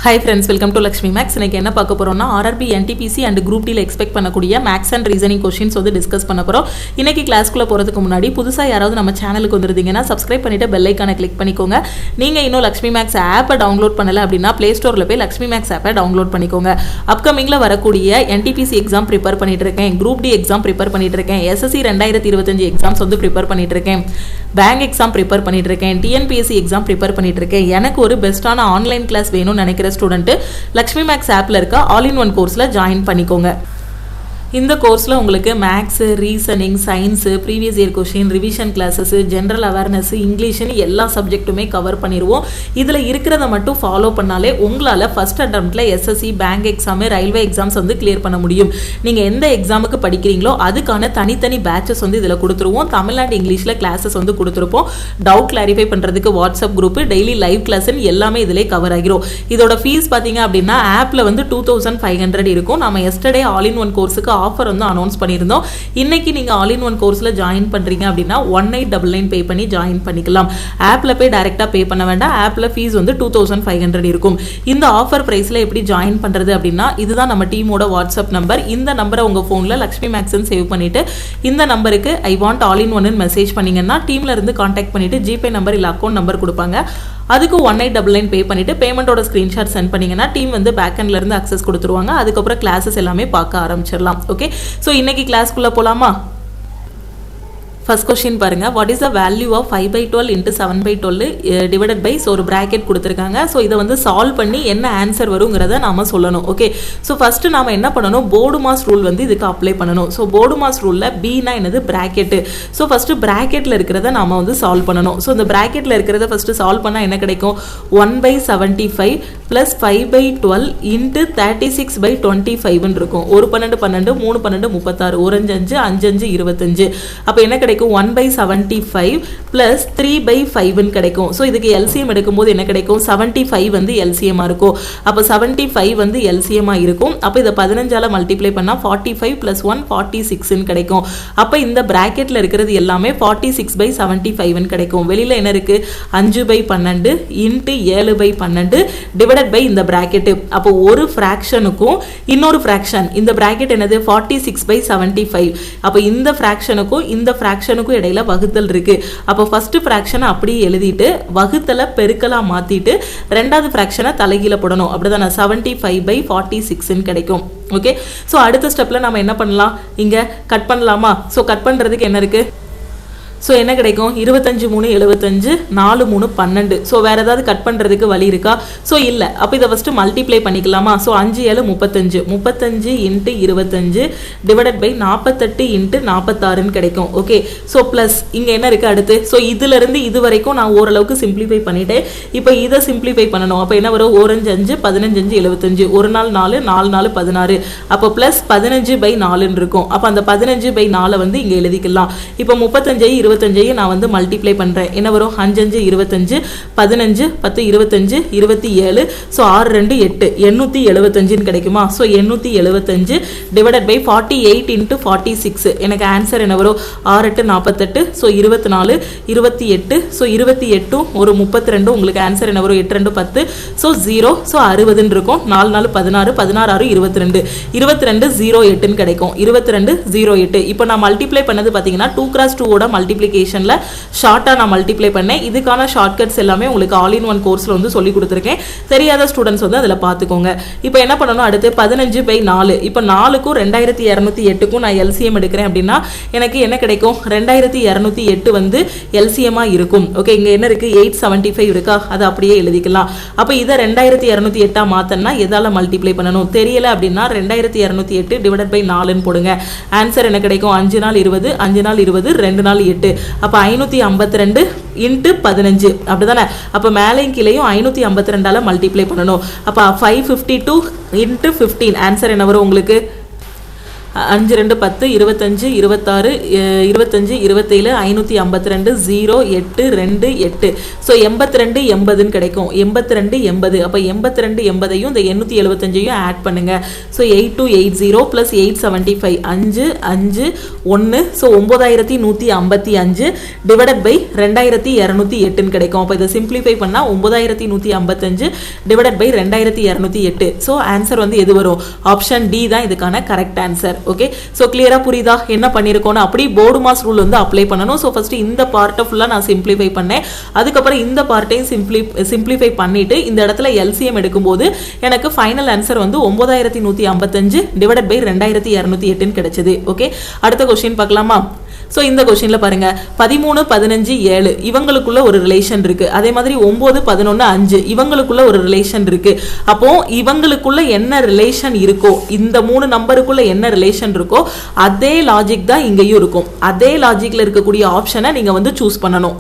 Hi friends, welcome to Lakshmi Max. இன்னைக்கு என்ன பார்க்க போறோம்னா RRB NTPC and Group D ல எக்ஸ்பெக்ட் பண்ணக்கூடிய மேக்ஸ் அண்ட் ரீசனிங் क्वेश्चंस வந்து டிஸ்கஸ் பண்ணப் போறோம். இன்னைக்கு கிளாஸ்க்குள்ள போறதுக்கு முன்னாடி புதுசா யாராவது நம்ம சேனலுக்கு வந்திருந்தீங்கன்னா Subscribe பண்ணிட்டு பெல் ஐகானை கிளிக் பண்ணிக்கோங்க. நீங்க இன்னும் Lakshmi Max ஆப்பை டவுன்லோட் பண்ணல அப்படினா Play Storeல போய் Lakshmi Max ஆப்பை டவுன்லோட் பண்ணிக்கோங்க. அப்கமிங்ல வரக்கூடிய NTPC எக்ஸாம் ப்ரிப்பேர் பண்ணிட்டு இருக்கேன். Group D எக்ஸாம் ப்ரிப்பேர் பண்ணிட்டு இருக்கேன். SSC 2025 எக்ஸாம்ஸ் வந்து ப்ரிப்பேர் பண்ணிட்டு இருக்கேன். பேங்க் எக்ஸாம் ப்ரிப்பேர் பண்ணிட்டு இருக்கேன். TNPSC எக்ஸாம் ப்ரிப்பேர் பண்ணிட்டு இருக்கேன். எனக்கு ஒரு பெஸ்டான ஆன்லைன் கிளாஸ் வேணும்னு நினைக்கிற ஸ்டூடெண்ட் Lakshmi Max ஆப்ல இருக்க ஆல் இன் ஒன் கோர்ஸ்ல ஜாயின் பண்ணிக்கோங்க. இந்த கோர்ஸில் உங்களுக்கு maths, reasoning, science, previous year question, revision classes, general awareness, இங்கிலீஷ்னு எல்லா சப்ஜெக்ட்டுமே கவர் பண்ணிடுவோம். இதில் இருக்கிறத மட்டும் ஃபாலோ பண்ணாலே உங்களால் ஃபஸ்ட் அட்டம்ப்டில் SSC, bank exam, railway exams வந்து கிளியர் பண்ண முடியும். நீங்கள் எந்த எக்ஸாமுக்கு படிக்கிறீங்களோ அதுக்கான தனித்தனி பேட்சஸ் வந்து இதில் கொடுத்துருவோம். தமிழ்நாடு இங்கிலீஷில் கிளாஸஸ் வந்து கொடுத்துருப்போம். டவுட் கிளாரிஃபை பண்ணுறதுக்கு வாட்ஸ்அப் குரூப்பு, டெய்லி லைவ் கிளாஸ்ன்னு எல்லாமே இதிலே கவர் ஆகிரும். இதோட ஃபீஸ் பார்த்தீங்க அப்படின்னா ஆப்பில் வந்து 2500 இருக்கும். நம்ம எஸ்டர்டே ஆல் இன் ஒன் கோர்ஸுக்கு ஆஃபர் வந்து அனௌன்ஸ் பண்ணியிருந்தோம். இன்னைக்கு நீங்க ஆல் இன் ஒன் கோர்ஸ்ல ஜாயின் பண்றீங்க அப்படின்னா 1899 பே பண்ணி ஜாயின் பண்ணிக்கலாம். ஆப்ல போய் டைரக்டா பே பண்ண வேண்டாம். ஆப்ல ஃபீஸ் வந்து 2500 இருக்கும். இந்த ஆஃபர் பிரைஸ்ல எப்படி ஜாயின் பண்றது அப்படின்னா இதுதான் நம்ம டீமோட வாட்ஸ்அப் நம்பர். இந்த நம்பரை உங்க போன்ல லக்ஷ்மி மேக்ஸ்ன்னு சேவ் பண்ணிட்டு இந்த நம்பருக்கு ஐ வாண்ட் ஆல் இன் ஒன்னு மெசேஜ் பண்ணீங்கன்னா டீம்ல இருந்து கான்டாக்ட் பண்ணிட்டு ஜிபே நம்பர் இல்ல அக்கௌண்ட் நம்பர் கொடுப்பாங்க. அதுக்கு 1899 பே பண்ணிட்டு பேமெண்டோட ஸ்கிரீன்ஷாட் சென்ட் பண்ணீங்கன்னா டீம் வந்து பேக் எண்ட்ல இருந்து அக்சஸ் கொடுத்துருவாங்க. அதுக்கப்புறம் கிளாஸஸ் எல்லாமே பார்க்க ஆரம்பிச்சிடலாம். ஓகே, ஸோ இன்னைக்கு கிளாஸ்க்குள்ள போலாமா? ஃபர்ஸ்ட் கொஸ்டின் பாருங்க. What is the value of 5/12 into 7/12 divided by ஒரு பிராக்கெட் கொடுத்துருக்காங்க. ஸோ இதை வந்து சால்வ் பண்ணி என்ன ஆன்சர் வருங்கிறத நாம சொல்லணும். ஓகே, ஸோ ஃபர்ஸ்ட் நாம என்ன பண்ணணும், போர்டு மாஸ் ரூல் வந்து இதுக்கு அப்ளை பண்ணணும். ஸோ போர்டு மாஸ் ரூல்ல பீனா என்னது, பிராக்கெட்டு. ஸோ ஃபர்ஸ்ட் பிராக்கெட்ல இருக்கிறத நாம வந்து சால்வ் பண்ணணும். ஸோ இந்த பிராக்கெட்ல இருக்கிறத ஃபர்ஸ்ட் சால்வ் பண்ணா என்ன கிடைக்கும், 1/75 பிளஸ் 5/12 இன்ட்டு 36/25 இருக்கும். 1 12 12 3 12 36 1 5 5 5 25. அப்ப என்ன கிடைக்கும், 1/75 பிளஸ் 3/5 கிடைக்கும். ஸோ இதுக்கு எல்சிஎம் எடுக்கும்போது என்ன கிடைக்கும், 75 வந்து எல்சிஎம் இருக்கும். அப்போ 75 வந்து எல்சிஎம் இருக்கும். அப்போ இதை 15ஆல மல்டிப்ளை பண்ணா 45 பிளஸ் 1 46 கிடைக்கும். அப்போ இந்த பிராக்கெட்ல இருக்கிறது எல்லாமே 46/75 கிடைக்கும். வெளியில என்ன இருக்கு, 5/12 இன்ட்டு 7/12 டிவைடட் பை இந்த பிராக்கெட். அப்போ ஒரு ஃபிராக்ஷனுக்கும் இன்னொரு ஃபிராக்ஷன், இந்த பிராக்கெட் என்னது 46/75. அப்போ இந்த ஃபிராக்ஷனுக்கும் இந்த ஃபிராக்ஷனுக்கும் இடையில வகுத்தல் இருக்கு. அப்போ ஃபர்ஸ்ட் ஃபிராக்ஷனை அப்படியே எழுதிட்டு வகுத்தலை பெருக்கலா மாத்திட்டு ரெண்டாவது ஃபிராக்ஷனை தலைகீழ போடணும். அப்படிதானே 75/46 கிடைக்கும். ஓகே, ஸோ அடுத்த ஸ்டெப்ல நம்ம என்ன பண்ணலாம், இங்க கட் பண்ணலாமா? ஸோ கட் பண்றதுக்கு என்ன இருக்கு, ஸோ என்ன கிடைக்கும், 25 3 75 4 3 12. ஸோ வேற ஏதாவது கட் பண்ணுறதுக்கு வழி இருக்கா? ஸோ இல்லை. அப்போ இதை ஃபஸ்ட்டு மல்டிப்ளை பண்ணிக்கலாமா? So 5 7 35 35 into 25 divided by 48 into 46 கிடைக்கும். ஓகே, ஸோ ப்ளஸ் இங்கே என்ன இருக்குது அடுத்து, ஸோ இதிலிருந்து இது வரைக்கும் நான் ஓரளவுக்கு சிம்பிளிஃபை பண்ணிட்டேன். இப்போ இதை சிம்பிளிஃபை பண்ணணும். அப்போ என்ன வரும், 1 5 15 5 75 1 நாள் 4 4 4 16. அப்போ ப்ளஸ் 15/4 இருக்கும். அப்போ அந்த 15/4 வந்து இங்கே எழுதிக்கலாம். இப்போ 35 25 நான் வந்து மல்டிப்ளை பண்றேன். என்ன வரும், 5 5 25 15 10 25 27. ஸோ 6 2 8 875 கிடைக்குமா? So 875 divided by 48 into 46. எனக்கு ஆன்சர் என்ன வரும், 6 8 48. ஸோ 24 28. ஸோ 28 ஒரு 32. உங்களுக்கு ஆன்சர் என்ன வரும், 8 2 10. ஸோ 0. ஸோ 60 இருக்கும். 4 4 16 16 6 22 22 08 கிடைக்கும். 22 08. இப்போ நான் மல்டிப்ளை பண்ணது பார்த்தீங்கன்னா 2x2 ஓட மல்டிப்ளிகேஷன்ல ஷார்ட்டா நான் மல்டிப்ளை பண்ணேன். இதுக்கான ஷார்ட்கட்ஸ் எல்லாமே உங்களுக்கு ஆல் இன் ஒன் கோர்ஸ்ல வந்து சொல்லி கொடுத்துருக்கேன். தெரியாத ஸ்டூடெண்ட்ஸ் வந்து அதில் பார்த்துக்கோங்க. இப்போ என்ன பண்ணணும், அடுத்து 15/4. இப்போ 4க்கும் 2208க்கும் நான் எல்சிஎம் எடுக்கிறேன் அப்படின்னா எனக்கு என்ன கிடைக்கும், 2208 வந்து எல்சிஎம்மா இருக்கும். ஓகே, இங்க என்ன இருக்கு, 875 இருக்கா, அதை அப்படியே எழுதிக்கலாம். அப்போ இதை 2208 மாத்தனா எதால மல்டிப்ளை பண்ணணும் தெரியல அப்படின்னா 2208 டிவைடட் பை 4 போடுங்க. ஆன்சர் என்ன கிடைக்கும், 5 நாள் 20 5 நாள் 20 2 நாள் 8. அப்ப 552 இன்ட்டு 15 அப்படிதானே. அப்ப மேலையும் கீழையும் 552ஆல மல்டிப்ளை பண்ணணும். அப்ப 552 இன்ட்டு 15 ஆன்சர் என்ன வரும் உங்களுக்கு, 5 2 10 25 26 25 27 552 0 8 2 8 ஸோ 82 80ன்னு கிடைக்கும் 82 80 அப்போ 82 80ஐயும் இந்த 875ஐயும் ஆட் பண்ணுங்க so 8280 plus 875 5 5 1 so 9155 divided by 2208ன்னு கிடைக்கும் அப்போ இதை சிம்பிளிஃபை பண்ணால் 9155 டிவைடட் பை 2208 ஸோ ஆன்சர் வந்து எது வரும் ஆப்ஷன் டி தான் இதுக்கான கரெக்ட் ஆன்சர் ஓகே ஸோ கிளியரா புரியுதா என்ன பண்ணியிருக்கோன்னு அப்படி போர்டு மாஸ் ரூல் வந்து அப்ளை பண்ணணும் ஸோ ஃபர்ஸ்ட் இந்த பார்ட்டை ஃபுல்லாக நான் சிம்பிளிஃபை பண்ணேன் அதுக்கப்புறம் இந்த பார்ட்டையும் சிம்பிளிஃபை பண்ணிட்டு இந்த இடத்துல எல்சிஎம் எடுக்கும்போது எனக்கு ஃபைனல் ஆன்சர் வந்து 9155 டிவைடட் பை 2208 கிடைச்சது ஓகே அடுத்த கொஸ்டின் பார்க்கலாமா ஸோ இந்த கொஸ்டினில் பாருங்க 13 15 7 இவங்களுக்குள்ள ஒரு ரிலேஷன் இருக்கு அதே மாதிரி 9 11 5 இவங்களுக்குள்ள ஒரு ரிலேஷன் இருக்கு அப்போ இவங்களுக்குள்ள என்ன ரிலேஷன் இருக்கோ இந்த 3 நம்பருக்குள்ள என்ன ரிலேஷன் இருக்கோ அதே லாஜிக் தான் இங்கேயும் இருக்கும் அதே லாஜிக்ல இருக்கக்கூடிய ஆப்ஷனை நீங்க வந்து சூஸ் பண்ணணும்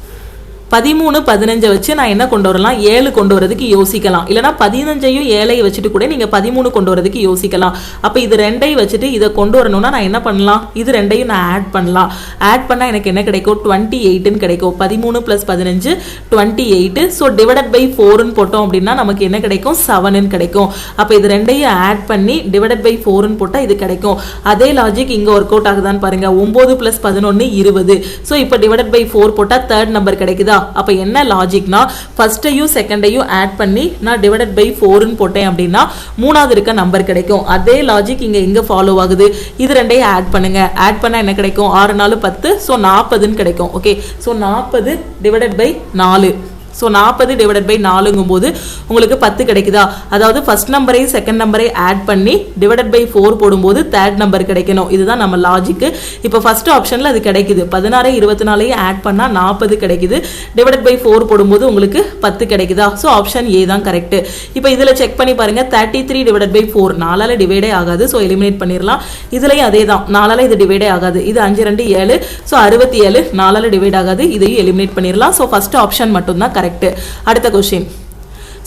13 15 வச்சு நான் என்ன கொண்டு வரலாம் 7 கொண்டு வரதுக்கு யோசிக்கலாம் இல்லைனா 15ஐயும் 7ஐயும் வச்சுட்டு கூட நீங்க 13 கொண்டு வரதுக்கு யோசிக்கலாம் அப்போ இது ரெண்டையும் வச்சுட்டு இதை கொண்டு வரணும்னா நான் என்ன பண்ணலாம் இது ரெண்டையும் நான் ஆட் பண்ணலாம் ஆட் பண்ணா எனக்கு என்ன கிடைக்கும் 28ன்னு கிடைக்கும் 13 + 15 28 ஸோ டிவைடட் பை 4ன்னு போட்டோம் அப்படின்னா நமக்கு என்ன கிடைக்கும் 7ன்னு கிடைக்கும் அப்போ இது ரெண்டையும் ஆட் பண்ணி டிவைடட் பை 4ன்னு போட்டால் இது கிடைக்கும் அதே லாஜிக் இங்கே ஒர்க் அவுட் ஆகுதான்னு பாருங்க 9 + 11 20 ஸோ இப்போ டிவைடட் பை 4 போட்டால் தேர்ட் நம்பர் கிடைக்குதா அப்ப என்ன லாஜிக்னா ஃபர்ஸ்டையும் செகண்டையும் ஆட் பண்ணி நான் டிவைடட் பை 4ன்னு போட்டேன் அப்படின்னா மூணாவது இருக்க நம்பர் கிடைக்கும் அதே லாஜிக் இங்க ஃபாலோ ஆகுது இது ரெண்டையும் ஆட் பண்ணுங்க ஆட் பண்ணா என்ன கிடைக்கும் 6 4 10 ஸோ 40ன்னு கிடைக்கும் okay so 40 divided by 4 so 40 divided by 4ங்கும் போது உங்களுக்கு 10 கிடைக்குதா அதாவது ஃபர்ஸ்ட் நம்பரையும் செகண்ட் நம்பரையும் ஆட் பண்ணி டிவைடட் பை 4 போடும்போது தேர்ட் நம்பர் கிடைக்கணும் இதுதான் நம்ம லாஜிக்கு இப்போ ஃபர்ஸ்ட் ஆப்ஷனில் அது கிடைக்குது 16 24ஐயும் ஆட் பண்ணால் 40 கிடைக்குது டிவைடட் பை 4 போடும்போது உங்களுக்கு 10 கிடைக்குதா ஸோ ஆப்ஷன் ஏ தான் கரெக்ட் இப்போ இதில் செக் பண்ணி பாருங்க 33 டிவைடட் பை 4 4ஆல் டிவைடே ஆகாது ஸோ எலிமினேட் பண்ணிடலாம் இதுலையும் அதே தான் 4ஆல் இது டிவைடே ஆகாது இது 5 2 7 ஸோ 67 4ஆல் டிவைட் ஆகாது இதையும் எலிமினேட் பண்ணிடலாம் ஸோ ஃபர்ஸ்ட் ஆப்ஷன் மட்டும்தான் கரெக்ட் அடுத்த क्वेश्चन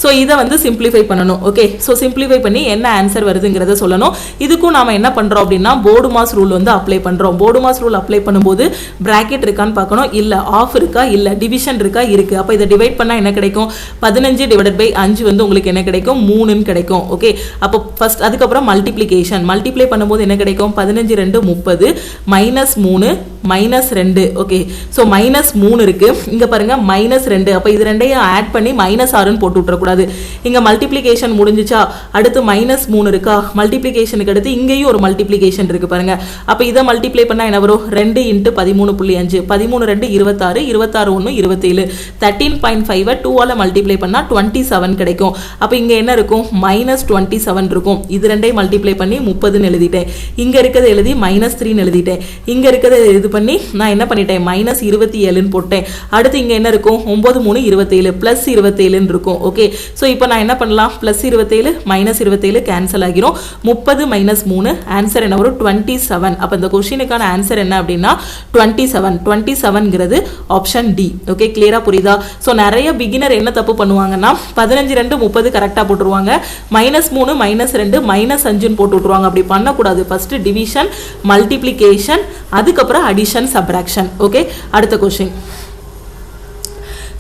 சோ இத வந்து சிம்பிளிஃபை பண்ணனும் ஓகே சோ சிம்பிளிஃபை பண்ணி என்ன ஆன்சர் வருதுங்கறத சொல்லணும் இதுக்கும் நாம என்ன பண்றோம் அப்படினா போர்டு மாஸ் ரூல் வந்து அப்ளை பண்றோம் போர்டு மாஸ் ரூல் அப்ளை பண்ணும்போது பிராக்கெட் இருக்கான்னு பார்க்கணும் இல்ல ஆஃப் இருக்கா இல்ல டிவிஷன் இருக்கா இருக்கு அப்ப இத டிவைட் பண்ணா என்ன கிடைக்கும் 15 டிவைடட் பை 5 வந்து உங்களுக்கு என்ன கிடைக்கும் 3 ன்னு கிடைக்கும் ஓகே அப்ப ஃபர்ஸ்ட் அதுக்கு அப்புறம் மல்டிப்ளிகேஷன் மல்டிப்ளை பண்ணும்போது என்ன கிடைக்கும் 15 2 30 -3 -2 ஓகே சோ -3 இருக்கு இங்க பாருங்க -2 அப்ப இது ரெண்டையும் ஆட் பண்ணி -6 ன்னு போட்டு விட்டுற கூடாது இங்க மல்டிப்ளிகேஷன் முடிஞ்சிச்சா அடுத்து -3 இருக்கா மல்டிப்ளிகேஷனுக்கு அடுத்து இங்கேயும் ஒரு மல்டிப்ளிகேஷன் இருக்கு பாருங்க அப்ப இத மல்டிப்ளை பண்ணா என்ன வரும் 2 * 13.5 13 2 26 26 1 27 13.5 2 ஆல மல்டிப்ளை பண்ணா 27 கிடைக்கும் அப்ப இங்க என்ன இருக்கும் -27 இருக்கும் இது ரெண்டையும் மல்டிப்ளை பண்ணி 30 ன்னு எழுதிட்டேன் இங்க இருக்கத எழுதி -3 ன்னு எழுதிட்டேன் இங்க இருக்கத இது பண்ணி நான் என்ன பண்ணிட்டேன் -27 ன்னு போட்டேன் அடுத்து இங்க என்ன இருக்கும் 9 3 27 +27 ன்னு இருக்கும் ஓகே சோ இப்போ நான் என்ன பண்ணலாம் +27 -27 கேன்சல் ஆகிரும் 30 - 3 ஆன்சர் என்ன வரும் 27 அப்ப இந்த क्वेश्चनக்கான ஆன்சர் என்ன அப்படினா 27ங்கிறது ஆப்ஷன் டி ஓகே கிளியரா புரியுதா சோ நிறைய பிகினர் என்ன தப்பு பண்ணுவாங்கன்னா 15 2 30 கரெக்ட்டா போட்டுருவாங்க -3 -2 -5 ன்னு போட்டு விட்டுருவாங்க அப்படி பண்ண கூடாது ஃபர்ஸ்ட் டிவிஷன் மல்டிப்ளிகேஷன் அதுக்கு அப்புறம் அடிஷன் சப்ட்ராக்ஷன் ஓகே அடுத்த क्वेश्चन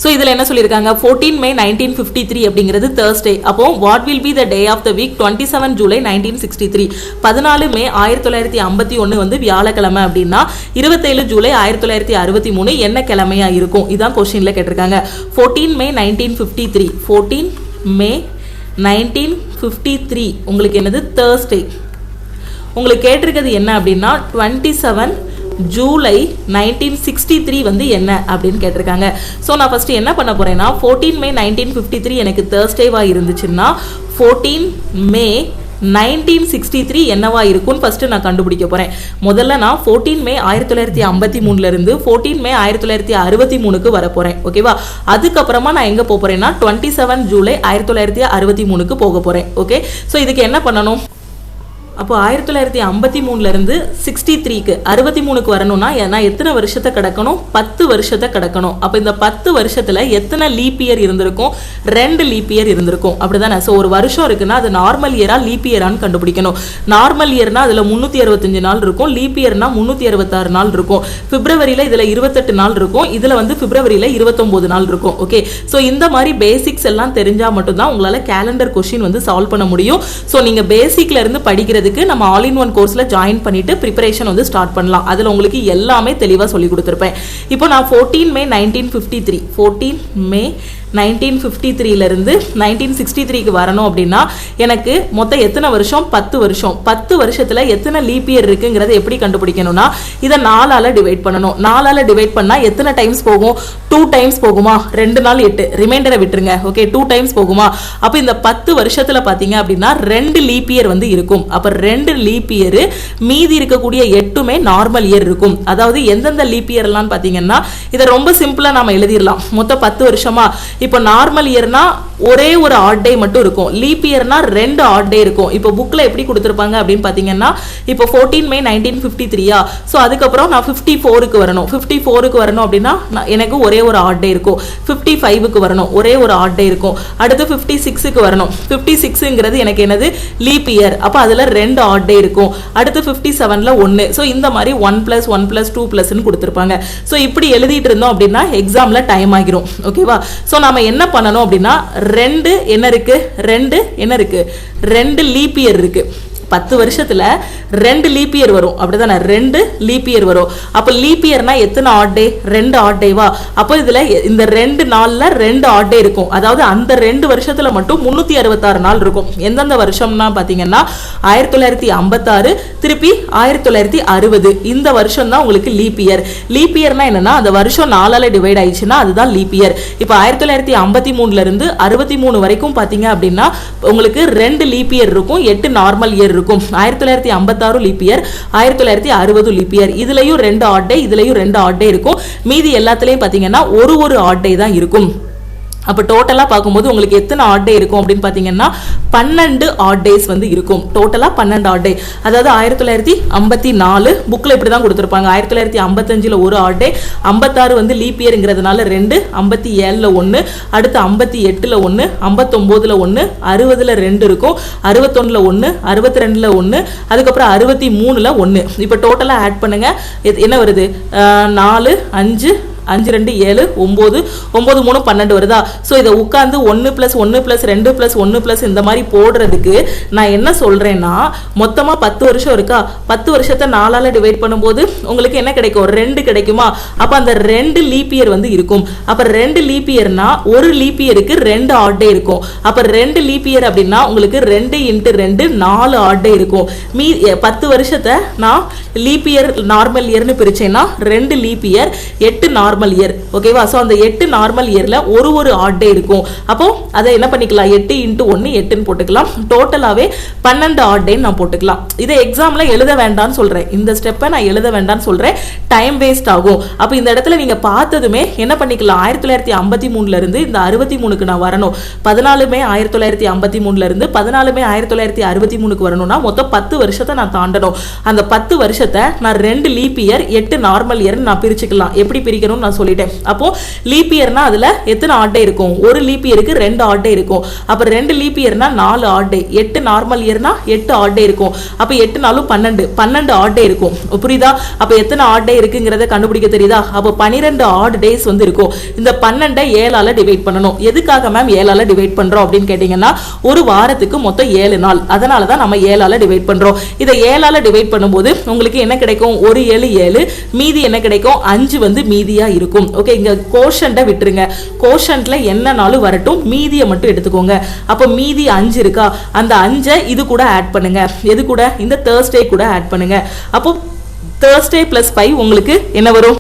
So இதுல என்ன சொல்லிருக்காங்க 14 May 1953 அப்படிங்கிறது Thursday அப்போ what will be the day of the week 27 July 1963 14 மே 1951 வந்து வியாழக்கிழமை அப்படினா 27 ஜூலை 1963 என்ன கிழமையா இருக்கும் இதான் क्वेश्चनல கேட்டிருக்காங்க 14 May 1953 14 May 1953 உங்களுக்கு என்னது Thursday உங்களுக்கு கேட்டிருக்கிறது என்ன அப்படினா 27 ஜூலை 1963 வந்து என்ன அப்படினு கேட்டிருக்காங்க சோ நான் ஃபர்ஸ்ட் என்ன பண்ண போறேன்னா 14 மே 1953 எனக்கு Thursday-வா இருந்துச்சுன்னா 14 மே 1963 என்னவா இருக்கும் ஃபர்ஸ்ட் நான் கண்டுபிடிக்க போறேன் முதல்ல நான் 14 மே 1953 ல இருந்து 14 மே 1963 க்கு வர போறேன் ஓகேவா அதுக்கு அப்புறமா நான் எங்க போக போறேன்னா 27 ஜூலை 1963 க்கு போக போறேன் ஓகே சோ இதுக்கு என்ன பண்ணனும் அப்போ 1953 இருந்து 63க்கு 63க்கு வரணும்னா நான் எத்தனை வருஷத்தை கடக்கணும்? 10 வருஷத்தை கடக்கணும். அப்போ இந்த 10 வருஷத்துல எத்தனை லீப் இயர் இருந்திருக்கும்? 2 லீப் இயர் இருந்திருக்கும். அப்படிதானே? ஸோ ஒரு வருஷம் இருக்குன்னா அது நார்மல் இயரா லீப் இயரான்னு கண்டுபிடிக்கணும். நார்மல் இயர்னா அதுல 365 நாள் இருக்கும், லீப் இயர்னா 366 நாள் இருக்கும். பிப்ரவரியில இதுல 28 நாள் இருக்கும், இதுல வந்து பிப்ரவரியில 29 நாள் இருக்கும். ஓகே, ஸோ இந்த மாதிரி பேசிக்ஸ் எல்லாம் தெரிஞ்சா மட்டும்தான் உங்களால கேலண்டர் கொஸ்டின் வந்து சால்வ் பண்ண முடியும். ஸோ நீங்க பேசிக்ல இருந்து படிக்கிறது நம்ம ஆல் இன் ஒன் கோர்ஸ்ல ஜாயின் பண்ணிட்டு ப்ரிப்பரேஷன் வந்து ஸ்டார்ட் பண்ணலாம். அதுல உங்களுக்கு எல்லாமே தெளிவா சொல்லி கொடுத்திருப்பேன். இப்போ நான் 14 மே 1953 இருந்து 1963க்கு வரணும் அப்படின்னா எனக்கு மொத்தம் எத்தனை வருஷம்? 10 வருஷம். 10 வருஷத்துல எத்தனை லீப் இயர் இருக்குங்கிறத எப்படி கண்டுபிடிக்கணும்னா இதை 4ஆல டிவைட் பண்ணணும். 4ஆல டிவைட் பண்ணா எத்தனை டைம்ஸ் போகும்? 2 டைம்ஸ் போகுமா? 2 நாள் 8, ரிமைண்டரை விட்டுருங்க. ஓகே, 2 டைம்ஸ் போகுமா? அப்ப இந்த 10 வருஷத்துல பாத்தீங்க அப்படின்னா 2 லீப் இயர் வந்து இருக்கும். அப்ப 2 லீப் இயர், மீதி இருக்கக்கூடிய 8மே நார்மல் இயர் இருக்கும். அதாவது எந்தெந்த லீப் இயர் எல்லாம் பாத்தீங்கன்னா இதை ரொம்ப சிம்பிளா நாம எழுதிடலாம். மொத்தம் 10 வருஷமா இப்போ நார்மல் இயர்னா ஒரே ஒரு ஆட் டே மட்டும் இருக்கும், லீப் இயர்னா 2 ஆட் டே இருக்கும். இப்போ புக்ல எப்படி கொடுத்திருப்பாங்க அப்படின்னு பாத்தீங்கன்னா இப்போ 14 மே 1953 சோ அதுக்கப்புறம் நான் 54க்கு வரணும். 54க்கு வரணும் அப்படின்னா எனக்கு ஒரே ஒரு ஆட் டே இருக்கும். 55க்கு வரணும், ஒரே ஒரு ஆட் டே இருக்கும். அடுத்து 56க்கு வரணும். 56ங்கிறது எனக்கு என்னது? Leap year. அப்ப அதுல 2 ஆட் டே இருக்கும். அடுத்து 57ல 1. சோ இந்த மாதிரி 1 + 1 + 2 + கொடுத்திருப்பாங்க. சோ இப்படி எழுதிட்டு இருந்தோம் அப்படின்னா எக்ஸாம்ல டைம் ஆகிரும். ஓகேவா? சோ நாம என்ன பண்ணணும் அப்படின்னா 2 என்ன இருக்கு? 2 லீப் இயர் இருக்கு. 10 வருஷத்துல 2 லீப் இயர் வரும். அப்படிதானே? 2 லீப் இயர் வரும். அப்ப லீப் இயர்னா எத்தனை ஆட் டே? 2 ஆட் டேவா? அப்ப இதுல இந்த 2 நாள்ல 2 ஆட் டே இருக்கும். அதாவது அந்த 2 வருஷத்துல மட்டும் 366 நாள் இருக்கும். எந்தெந்த வருஷம்னா பாத்தீங்கன்னா 1956, திருப்பி 1960. இந்த வருஷம் தான் உங்களுக்கு லீப் இயர். லீப் இயர்னா என்னன்னா அந்த வருஷம் 4ஆல டிவைட் ஆயிடுச்சுன்னா அதுதான் லீப் இயர். இப்ப 1953 இருந்து 63 வரைக்கும் பாத்தீங்க அப்படின்னா உங்களுக்கு 2 லீப் இயர் இருக்கும், 8 நார்மல் இயர் இருக்கும். 1956 லீப் இயர், 1960 லீப் இயர். இதுலயும் 2 ஆட் டே, இதுலயும் 2 ஆட் டே இருக்கும். மீதி எல்லாத்துலயும் பாத்தீங்கன்னா ஒரு ஆட் டே தான் இருக்கும். அப்ப டோட்டலா பார்க்கும்போது உங்களுக்கு எத்தனை ஆட் டே இருக்கும் அப்படின்னு பாத்தீங்கன்னா 12 ஆட் டேஸ் வந்து இருக்கும். டோட்டலா 12 ஆட் டே. அதாவது 1954 புக்ல இப்படி தான் கொடுத்திருப்பாங்க. 1955ல ஒரு ஆட் டே, 56 வந்து லீப் இயர்ங்கிறதுனால 2, 57ல 1, அடுத்து 58ல 1, 59ல 1, 60ல 2 இருக்கும், 61ல 1, 62ல 1, அதுக்கப்புறம் 63ல 1. இப்போ டோட்டலா ஆட் பண்ணுங்க. என்ன வருது? 4, 5, 5, 2, 7, 9, 9, 3, 12 வருதா? ஸோ இதை உட்காந்து 1 + 1 + 2 + 1 + இந்த மாதிரி போடுறதுக்கு நான் என்ன சொல்றேன்னா மொத்தமா 10 வருஷம் இருக்கா? 10 வருஷத்தை 4ஆல டிவைட் பண்ணும்போது உங்களுக்கு என்ன கிடைக்கும்? 2 கிடைக்குமா? அப்ப அந்த 2 லீப் இயர் வந்து இருக்கும். அப்ப 2 லீப் இயர்னா ஒரு லீப் இயருக்கு 2 ஆட் டே இருக்கும். அப்ப 2 லீப் இயர் அப்படின்னா உங்களுக்கு 2 × 2 4 ஆட் டே இருக்கும். 10 வருஷத்தை நான் லீப் இயர் நார்மல் இயர்னு பிரிச்சேன்னா 2 லீப் இயர், 8 நார்மல் இயர். ஓகேவா? சோ அந்த 8 நார்மல் இயர்ல ஒரு ஆட் டே இருக்கும். அப்போ அதை என்ன பண்ணிக்கலாம்? 8 × 1 8ன்னு போட்டுக்கலாம். டோட்டலாவே 12 ஆட் டே நான் போட்டுக்கலாம். இதை எக்ஸாம்ல எழுத வேண்டாம்னு சொல்றேன். இந்த ஸ்டெப்பை நான் எழுத வேண்டாம்னு சொல்றேன். டைம் வேஸ்ட் ஆகும். அப்ப இந்த இடத்துல நீங்க பார்த்ததுமே என்ன பண்ணிக்கலாம்? 1953ல இருந்து இந்த 63க்கு நான் வரணும். 14 மே 1953ல இருந்து 14 மே 1963க்கு வரணும்னா மொத்தம் 10 வருஷத்தை நான் தாண்டணும். அந்த 10 வருஷத்தை நான் 2 லீப் இயர், 8 நார்மல் இயர் நான் பிரிச்சுக்கலாம். எப்படி பிரிக்கணும் நான் சொல்லிட்டேன். அப்போ லீப் இயர்னா அதுல எத்தனை ஆட் டே இருக்கும்? ஒரு லீப் இயருக்கு 2 ஆட் டே இருக்கும். அப்ப 2 லீப் இயர்னா 4 ஆட் டே, 8 நார்மல் இயர்னா 8 ஆட் டே இருக்கும். அப்ப 8 நாளும் 12 ஆட் டே இருக்கும். புரியுதா? அப்ப எத்தனை ஆட் டே இருக்குங்கிறத கண்டுபிடிக்க தெரியுதா? அப்ப 12 ஆட் டேஸ் வந்து இருக்கும். இந்த 12 7ஆல டிவைட் பண்ணணும். எதுக்காக மேம் 7ஆல டிவைட் பண்றோம் அப்படின்னு கேட்டீங்கன்னா ஒரு வாரத்துக்கு மொத்தம் 7 நாள். அதனால தான் நம்ம 7ஆல டிவைட் பண்றோம். இதை 7ஆல டிவைட் பண்ணும்போது உங்களுக்கு என்ன கிடைக்கும்? ஒரு 7 7, மீதி என்ன கிடைக்கும்? 5 வந்து மீதியா இருக்கும். ஓகே, இங்க கோஷன்ட்டை விட்டுருங்க. கோஷன்ட்ல என்னனாலும் வரட்டும், மீதியை மட்டும் எடுத்துக்கோங்க. அப்ப மீதி 5 இருக்கா? அந்த 5 இது கூட ஆட் பண்ணுங்க. எது கூட? இந்த Thursday கூட ஆட் பண்ணுங்க. அப்போ Thursday + 5 உங்களுக்கு என்ன வரும்?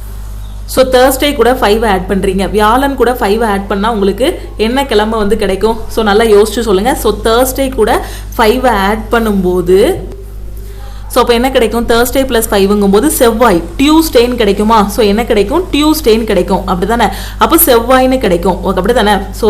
ஸோ Thursday கூட 5 ஆட் பண்ணுறீங்க, வியாழன் கூட 5 ஆட் பண்ணால் உங்களுக்கு என்ன கிழமை வந்து கிடைக்கும்? ஸோ நல்லா யோசிச்சு சொல்லுங்கள். ஸோ Thursday கூட 5 ஆட் பண்ணும்போது ஸோ அப்போ என்ன கிடைக்கும் Thursday + 5ங்கும்போது செவ்வாய் டியூஸ்டேன்னு கிடைக்குமா ஸோ என்ன கிடைக்கும் டியூஸ்டேன்னு கிடைக்கும் அப்படிதானே அப்போ செவ்வாய்னு கிடைக்கும் அப்படிதானே ஸோ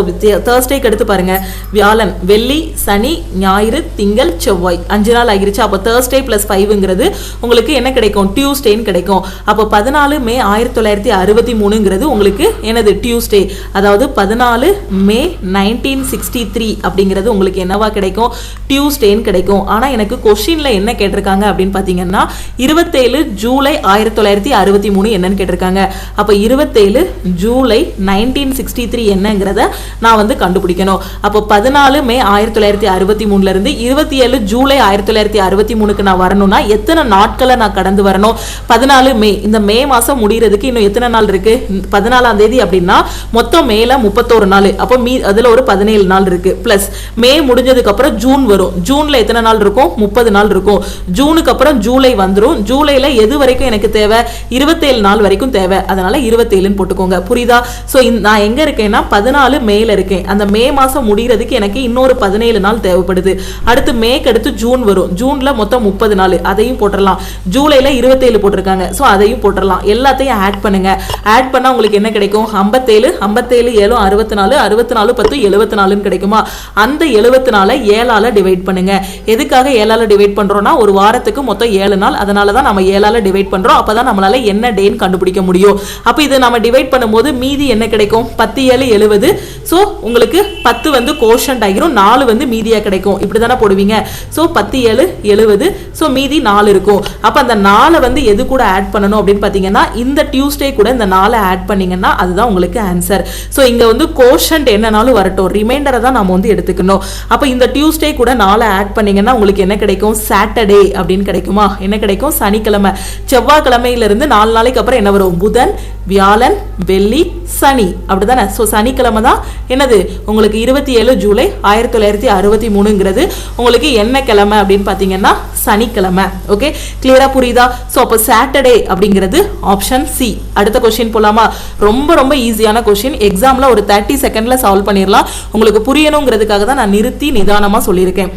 Thursdayக்கு எடுத்து பாருங்க வியாழன் வெள்ளி சனி ஞாயிறு திங்கள் செவ்வாய் 5 நாள் ஆகிருச்சு அப்போ Thursday + 5ங்கிறது உங்களுக்கு என்ன கிடைக்கும் டியூஸ்டேன்னு கிடைக்கும் அப்போ 14 மே 1963ங்கிறது உங்களுக்கு என்னது டியூஸ்டே அதாவது 14 மே 1963 அப்படிங்கிறது உங்களுக்கு என்னவா கிடைக்கும் டியூஸ்டேன்னு கிடைக்கும் ஆனா எனக்கு क्वेश्चनல என்ன கேட்டிருக்காங்க அப்படினு பாத்தீங்கன்னா 27 ஜூலை 1963 என்னன்னு கேட்டிருக்காங்க அப்ப 27 ஜூலை 1963 என்னங்கறத நான் வந்து கண்டுபிடிக்கணும் அப்ப 14 மே 1963 ல இருந்து 27 ஜூலை 1963க்கு நான் வரணும்னா எத்தனை நாட்களை நான் கடந்து வரணும் 14 மே இந்த மே மாசம் முடியிறதுக்கு இன்னும் எத்தனை நாள் இருக்கு 14ஆம் தேதி அப்படினா மொத்தம் மேல 31 நாள் அப்ப அதுல ஒரு 17 நாள் இருக்கு பிளஸ் மே முடிஞ்சதுக்கு அப்புறம் ஜூன் வரும் ஜூன்ல எத்தனை நாள் இருக்கும் 30 நாள் இருக்கும் ஜூனுக்கு அப்புறம் ஜூலை வந்துரும் ஜூலைல எது வரைக்கும் எனக்கு தேவை 27 நாள் வரைக்கும் தேவை அதனால 27 ன்னு போட்டுக்கோங்க புரியுதா சோ நான் எங்க இருக்கேன்னா 14 மேல இருக்கேன் அந்த மே மாசம் முடியிறதுக்கு எனக்கு இன்னொரு 17 நாள் தேவைப்படுது அடுத்து மேக்கு அடுத்து ஜூன் வரும் ஜூன்ல மொத்தம் 30 நாள் அதையும் போட்டுறலாம் ஜூலைல 27 போட்டிருக்காங்க சோ அதையும் போட்டுறலாம் எல்லாத்தையும் ஆட் பண்ணுங்க ஆட் பண்ணா உங்களுக்கு என்ன கிடைக்கும் 57 57 7 64 64 10 74 ன்னு கிடைக்குமா அந்த 74 7ஆல டிவைட் பண்ணுங்க எதுக்காக 7ஆல டிவைட் பண்றோம்னா ஒரு வாரத்துக்கு மொத்தம் 7 நாள் அதனால தான் நம்ம 7ஆல டிவைட் பண்றோம் அப்பதான் நம்மளால என்ன டேன்னு கண்டுபிடிக்க முடியும் அப்ப இது நம்ம டிவைட் பண்ணும்போது மீதி என்ன கிடைக்கும் 10 7 70 சோ உங்களுக்கு 10 வந்து கோஷன்ட் ஆகிரும் 4 வந்து மீதியா கிடைக்கும் இப்படி தான போடுவீங்க சோ 10 7 70 சோ மீதி 4 இருக்கும் அப்ப அந்த 4 வந்து எது கூட ஆட் பண்ணனும் அப்படினு பாத்தீங்கன்னா இந்த டியூஸ்டே கூட இந்த 4 ஆட் பண்ணீங்கன்னா அதுதான் உங்களுக்கு ஆன்சர் சோ இங்க வந்து கோஷன்ட் என்னனாலும் வரட்டும் ரிமைண்டரை தான் நாம வந்து எடுத்துக்கணும் அப்ப இந்த டியூஸ்டே கூட 4 ஆட் பண்ணீங்கன்னா உங்களுக்கு என்ன கிடைக்கும் சாட்டர்டே அப்படினு கிடைக்குமா என்ன கிடைக்கும் சனிக்கிழமை செவ்வாய்க்கிழமையில இருந்து 4 நாளைக்கு அப்புறம் என்ன வரும் புதன் வியாழன் வெள்ளி சனி அப்படிதானே சோ சனிக்கிழமை தான் என்னது உங்களுக்கு 27 ஜூலை 1963ங்கிறது உங்களுக்கு என்ன கிழமை அப்படினு பாத்தீங்கன்னா சனிக்கிழமை ஓகே கிளியரா புரியுதா சோ அப்ப சாட்டர்டே அப்படிங்கிறது ஆப்ஷன் சி அடுத்த क्वेश्चन போலாமா ரொம்ப ரொம்ப ஈஸியான क्वेश्चन எக்ஸாம்ல ஒரு 30 செகண்ட்ல சால்வ் பண்ணிரலாம் உங்களுக்கு புரியணும்ங்கிறதுக்காக தான் நான் நிறுத்தி நிதானமா சொல்லியிருக்கேன்